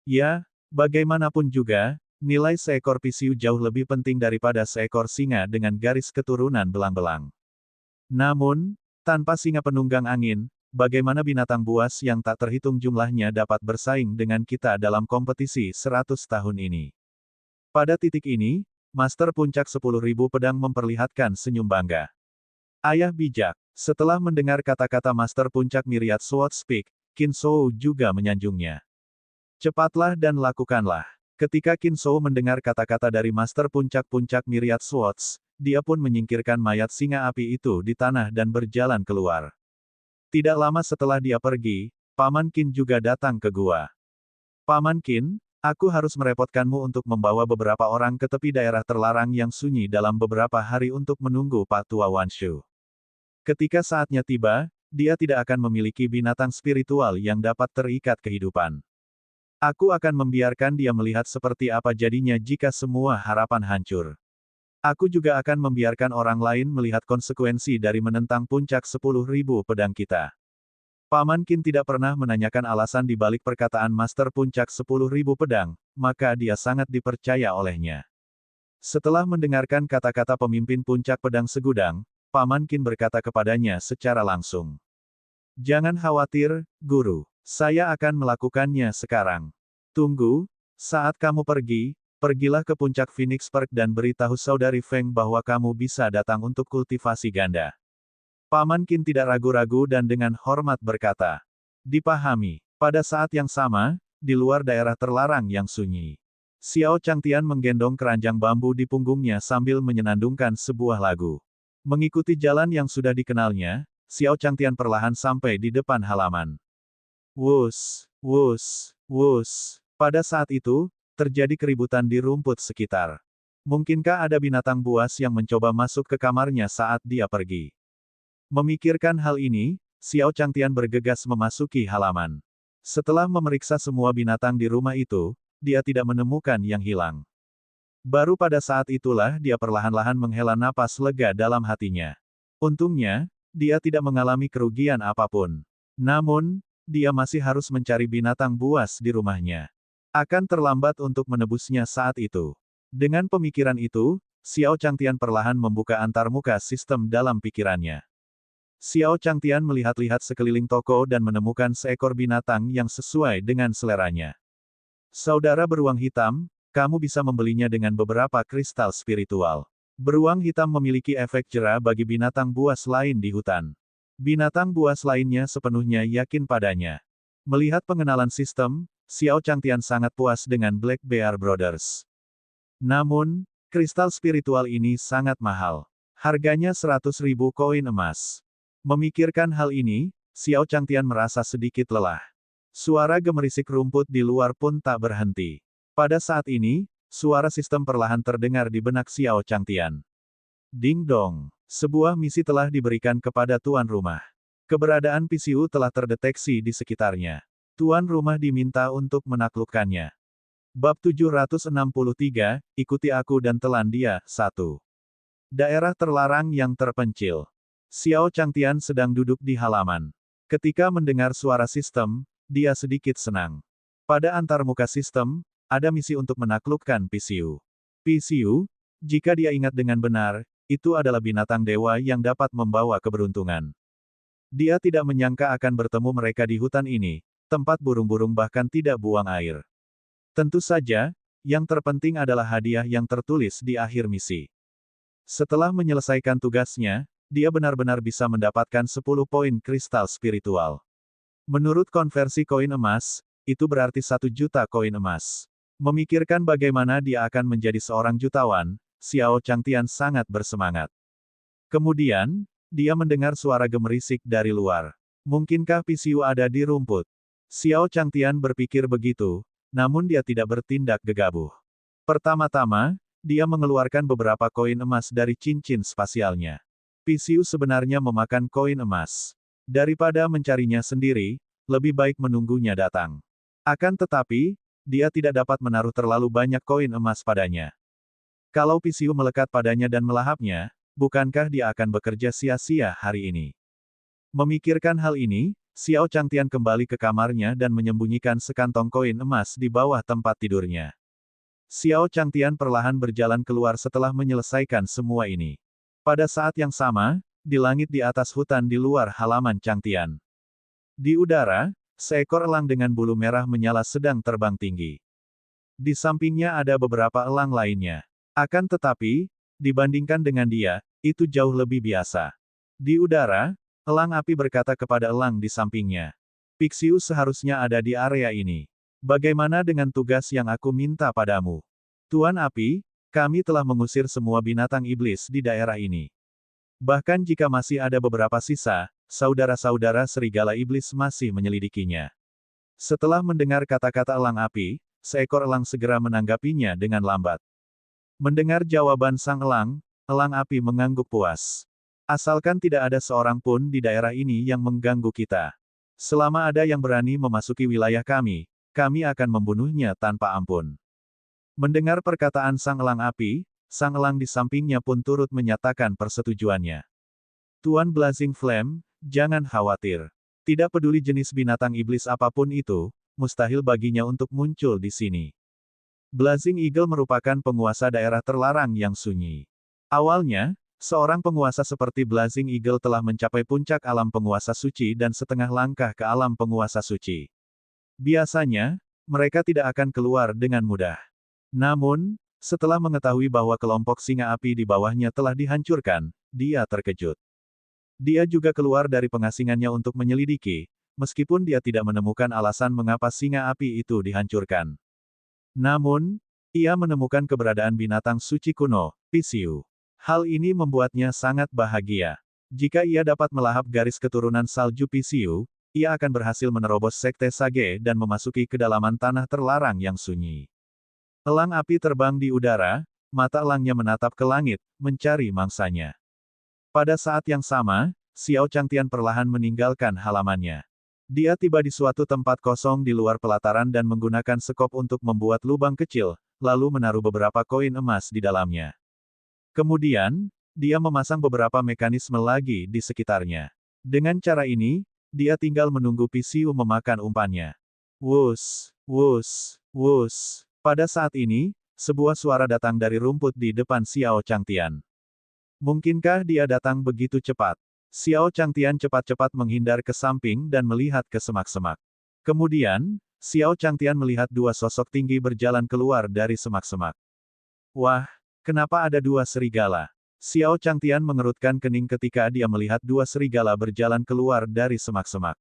Ya, bagaimanapun juga, nilai seekor pisiu jauh lebih penting daripada seekor singa dengan garis keturunan belang-belang. Namun, tanpa singa penunggang angin, bagaimana binatang buas yang tak terhitung jumlahnya dapat bersaing dengan kita dalam kompetisi 100 tahun ini? Pada titik ini, Master Puncak 10.000 pedang memperlihatkan senyum bangga. Ayah bijak. Setelah mendengar kata-kata Master Puncak Myriad Sword Speak, Qin Shou juga menyanjungnya. Cepatlah dan lakukanlah. Ketika Qin Shou mendengar kata-kata dari Master Puncak Myriad Swords, dia pun menyingkirkan mayat singa api itu di tanah dan berjalan keluar. Tidak lama setelah dia pergi, Paman Qin juga datang ke gua. Paman Qin, aku harus merepotkanmu untuk membawa beberapa orang ke tepi daerah terlarang yang sunyi dalam beberapa hari untuk menunggu Pak Tua Wan Shu. Ketika saatnya tiba, dia tidak akan memiliki binatang spiritual yang dapat terikat kehidupan. Aku akan membiarkan dia melihat seperti apa jadinya jika semua harapan hancur. Aku juga akan membiarkan orang lain melihat konsekuensi dari menentang puncak 10.000 pedang kita. Paman Qin tidak pernah menanyakan alasan di balik perkataan Master Puncak 10.000 pedang, maka dia sangat dipercaya olehnya. Setelah mendengarkan kata-kata pemimpin puncak pedang segudang, Paman Qin berkata kepadanya secara langsung. Jangan khawatir, Guru. Saya akan melakukannya sekarang. Tunggu, saat kamu pergi, Pergilah ke puncak Phoenix Park dan beritahu saudari Feng bahwa kamu bisa datang untuk kultivasi ganda. Paman Qin tidak ragu-ragu dan dengan hormat berkata. Dipahami. Pada saat yang sama, di luar daerah terlarang yang sunyi, Xiao Changtian menggendong keranjang bambu di punggungnya sambil menyenandungkan sebuah lagu. Mengikuti jalan yang sudah dikenalnya, Xiao Changtian perlahan sampai di depan halaman. Wus, wus, wus. Pada saat itu, terjadi keributan di rumput sekitar. Mungkinkah ada binatang buas yang mencoba masuk ke kamarnya saat dia pergi? Memikirkan hal ini, Xiao Changtian bergegas memasuki halaman. Setelah memeriksa semua binatang di rumah itu, dia tidak menemukan yang hilang. Baru pada saat itulah dia perlahan-lahan menghela napas lega dalam hatinya. Untungnya, dia tidak mengalami kerugian apapun. Namun, dia masih harus mencari binatang buas di rumahnya. Akan terlambat untuk menebusnya saat itu. Dengan pemikiran itu, Xiao Changtian perlahan membuka antarmuka sistem dalam pikirannya. Xiao Changtian melihat-lihat sekeliling toko dan menemukan seekor binatang yang sesuai dengan seleranya. Saudara beruang hitam, kamu bisa membelinya dengan beberapa kristal spiritual. Beruang hitam memiliki efek jera bagi binatang buas lain di hutan. Binatang buas lainnya sepenuhnya yakin padanya. Melihat pengenalan sistem, Xiao Changtian sangat puas dengan Black Bear Brothers. Namun, kristal spiritual ini sangat mahal. Harganya 100.000 koin emas. Memikirkan hal ini, Xiao Changtian merasa sedikit lelah. Suara gemerisik rumput di luar pun tak berhenti. Pada saat ini, suara sistem perlahan terdengar di benak Xiao Changtian. Ding dong. Sebuah misi telah diberikan kepada tuan rumah. Keberadaan PCU telah terdeteksi di sekitarnya. Tuan rumah diminta untuk menaklukkannya. Bab 763, ikuti aku dan telan dia. 1. Daerah terlarang yang terpencil. Xiao Changtian sedang duduk di halaman. Ketika mendengar suara sistem, dia sedikit senang. Pada antarmuka sistem, ada misi untuk menaklukkan PCU. PCU, jika dia ingat dengan benar, itu adalah binatang dewa yang dapat membawa keberuntungan. Dia tidak menyangka akan bertemu mereka di hutan ini, tempat burung-burung bahkan tidak buang air. Tentu saja, yang terpenting adalah hadiah yang tertulis di akhir misi. Setelah menyelesaikan tugasnya, dia benar-benar bisa mendapatkan 10 poin kristal spiritual. Menurut konversi koin emas, itu berarti 1 juta koin emas. Memikirkan bagaimana dia akan menjadi seorang jutawan, Xiao Changtian sangat bersemangat. Kemudian, dia mendengar suara gemerisik dari luar. Mungkinkah PCU ada di rumput? Xiao Changtian berpikir begitu, namun dia tidak bertindak gegabah. Pertama-tama, dia mengeluarkan beberapa koin emas dari cincin spasialnya. PCU sebenarnya memakan koin emas. Daripada mencarinya sendiri, lebih baik menunggunya datang. Akan tetapi, dia tidak dapat menaruh terlalu banyak koin emas padanya. Kalau PCU melekat padanya dan melahapnya, bukankah dia akan bekerja sia-sia hari ini? Memikirkan hal ini, Xiao Changtian kembali ke kamarnya dan menyembunyikan sekantong koin emas di bawah tempat tidurnya. Xiao Changtian perlahan berjalan keluar setelah menyelesaikan semua ini. Pada saat yang sama, di langit di atas hutan di luar halaman Changtian. Di udara, seekor elang dengan bulu merah menyala sedang terbang tinggi. Di sampingnya ada beberapa elang lainnya. Akan tetapi, dibandingkan dengan dia, itu jauh lebih biasa. Di udara, elang api berkata kepada elang di sampingnya. Pixius seharusnya ada di area ini. Bagaimana dengan tugas yang aku minta padamu? Tuan Api, kami telah mengusir semua binatang iblis di daerah ini. Bahkan jika masih ada beberapa sisa, saudara-saudara serigala iblis masih menyelidikinya. Setelah mendengar kata-kata elang api, seekor elang segera menanggapinya dengan lambat. Mendengar jawaban sang elang api mengangguk puas. Asalkan tidak ada seorang pun di daerah ini yang mengganggu kita. Selama ada yang berani memasuki wilayah kami akan membunuhnya tanpa ampun. Mendengar perkataan sang elang di sampingnya pun turut menyatakan persetujuannya. Tuan Blazing Flame, jangan khawatir. Tidak peduli jenis binatang iblis apapun itu, mustahil baginya untuk muncul di sini. Blazing Eagle merupakan penguasa daerah terlarang yang sunyi. Awalnya, seorang penguasa seperti Blazing Eagle telah mencapai puncak alam penguasa suci dan setengah langkah ke alam penguasa suci. Biasanya, mereka tidak akan keluar dengan mudah. Namun, setelah mengetahui bahwa kelompok singa api di bawahnya telah dihancurkan, dia terkejut. Dia juga keluar dari pengasingannya untuk menyelidiki, meskipun dia tidak menemukan alasan mengapa singa api itu dihancurkan. Namun, ia menemukan keberadaan binatang suci kuno, Pisiu. Hal ini membuatnya sangat bahagia. Jika ia dapat melahap garis keturunan salju Pisiu, ia akan berhasil menerobos sekte Sage dan memasuki kedalaman tanah terlarang yang sunyi. Elang api terbang di udara, mata elangnya menatap ke langit, mencari mangsanya. Pada saat yang sama, Xiao Changtian perlahan meninggalkan halamannya. Dia tiba di suatu tempat kosong di luar pelataran dan menggunakan sekop untuk membuat lubang kecil, lalu menaruh beberapa koin emas di dalamnya. Kemudian, dia memasang beberapa mekanisme lagi di sekitarnya. Dengan cara ini, dia tinggal menunggu Pisiu memakan umpannya. Wus, wus, wus. Pada saat ini, sebuah suara datang dari rumput di depan Xiao Changtian. Mungkinkah dia datang begitu cepat? Xiao Changtian cepat-cepat menghindar ke samping dan melihat ke semak-semak. Kemudian, Xiao Changtian melihat dua sosok tinggi berjalan keluar dari semak-semak. Wah, kenapa ada dua serigala? Xiao Changtian mengerutkan kening ketika dia melihat dua serigala berjalan keluar dari semak-semak.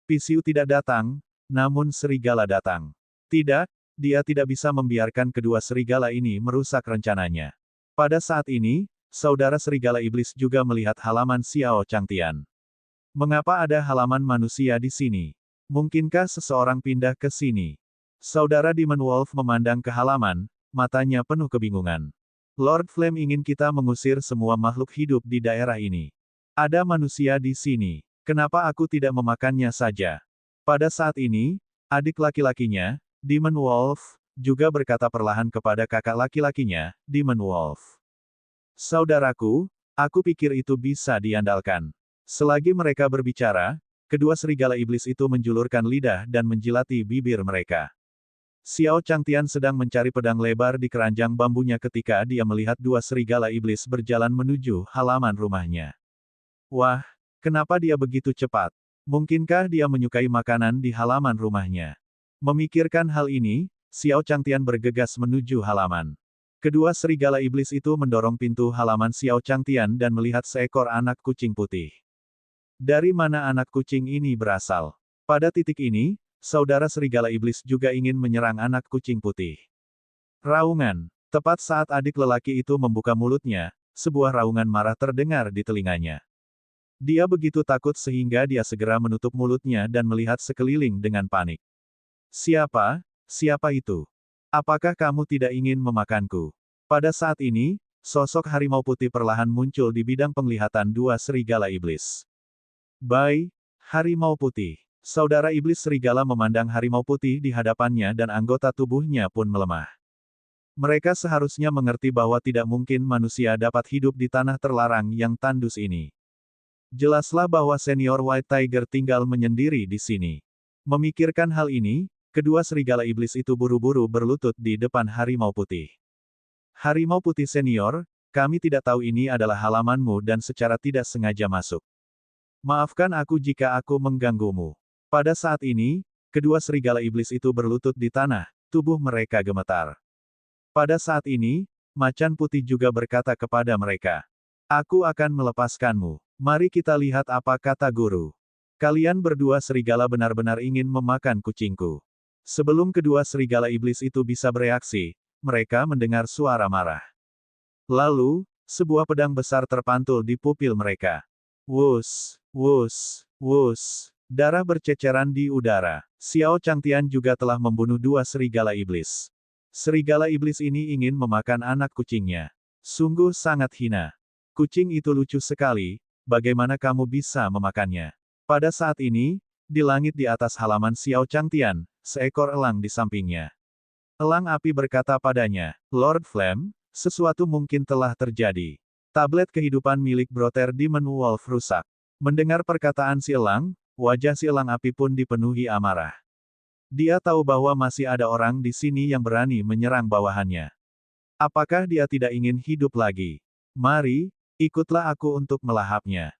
Pisiu tidak datang, namun serigala datang. Tidak, dia tidak bisa membiarkan kedua serigala ini merusak rencananya. Pada saat ini, saudara serigala iblis juga melihat halaman Xiao Changtian. Mengapa ada halaman manusia di sini? Mungkinkah seseorang pindah ke sini? Saudara Demon Wolf memandang ke halaman, matanya penuh kebingungan. Lord Flame ingin kita mengusir semua makhluk hidup di daerah ini. Ada manusia di sini. Kenapa aku tidak memakannya saja? Pada saat ini, adik laki-lakinya, Demon Wolf, juga berkata perlahan kepada kakak laki-lakinya, Demon Wolf. Saudaraku, aku pikir itu bisa diandalkan. Selagi mereka berbicara, kedua serigala iblis itu menjulurkan lidah dan menjilati bibir mereka. Xiao Changtian sedang mencari pedang lebar di keranjang bambunya ketika dia melihat dua serigala iblis berjalan menuju halaman rumahnya. Wah, kenapa dia begitu cepat? Mungkinkah dia menyukai makanan di halaman rumahnya? Memikirkan hal ini, Xiao Changtian bergegas menuju halaman. Kedua serigala iblis itu mendorong pintu halaman Xiao Changtian dan melihat seekor anak kucing putih. Dari mana anak kucing ini berasal? Pada titik ini, saudara serigala iblis juga ingin menyerang anak kucing putih. Raungan. Tepat saat adik lelaki itu membuka mulutnya, sebuah raungan marah terdengar di telinganya. Dia begitu takut sehingga dia segera menutup mulutnya dan melihat sekeliling dengan panik. Siapa? Siapa itu? Apakah kamu tidak ingin memakanku? Pada saat ini, sosok harimau putih perlahan muncul di bidang penglihatan dua serigala iblis. Bai, harimau putih. Saudara iblis serigala memandang harimau putih di hadapannya dan anggota tubuhnya pun melemah. Mereka seharusnya mengerti bahwa tidak mungkin manusia dapat hidup di tanah terlarang yang tandus ini. Jelaslah bahwa senior White Tiger tinggal menyendiri di sini. Memikirkan hal ini, kedua serigala iblis itu buru-buru berlutut di depan harimau putih. Harimau putih senior, kami tidak tahu ini adalah halamanmu dan secara tidak sengaja masuk. Maafkan aku jika aku mengganggumu. Pada saat ini, kedua serigala iblis itu berlutut di tanah, tubuh mereka gemetar. Pada saat ini, macan putih juga berkata kepada mereka, "Aku akan melepaskanmu. Mari kita lihat apa kata guru. Kalian berdua serigala benar-benar ingin memakan kucingku." Sebelum kedua serigala iblis itu bisa bereaksi, mereka mendengar suara marah. Lalu, sebuah pedang besar terpantul di pupil mereka. Wus, wus, wus. Darah berceceran di udara. Xiao Changtian juga telah membunuh dua serigala iblis. Serigala iblis ini ingin memakan anak kucingnya. Sungguh sangat hina. Kucing itu lucu sekali, bagaimana kamu bisa memakannya? Pada saat ini, di langit di atas halaman Xiao Changtian, seekor elang di sampingnya. Elang api berkata padanya, Lord Flame, sesuatu mungkin telah terjadi. Tablet kehidupan milik Brother Demon Wolf rusak. Mendengar perkataan si elang, wajah si elang api pun dipenuhi amarah. Dia tahu bahwa masih ada orang di sini yang berani menyerang bawahannya. Apakah dia tidak ingin hidup lagi? Mari, ikutlah aku untuk melahapnya.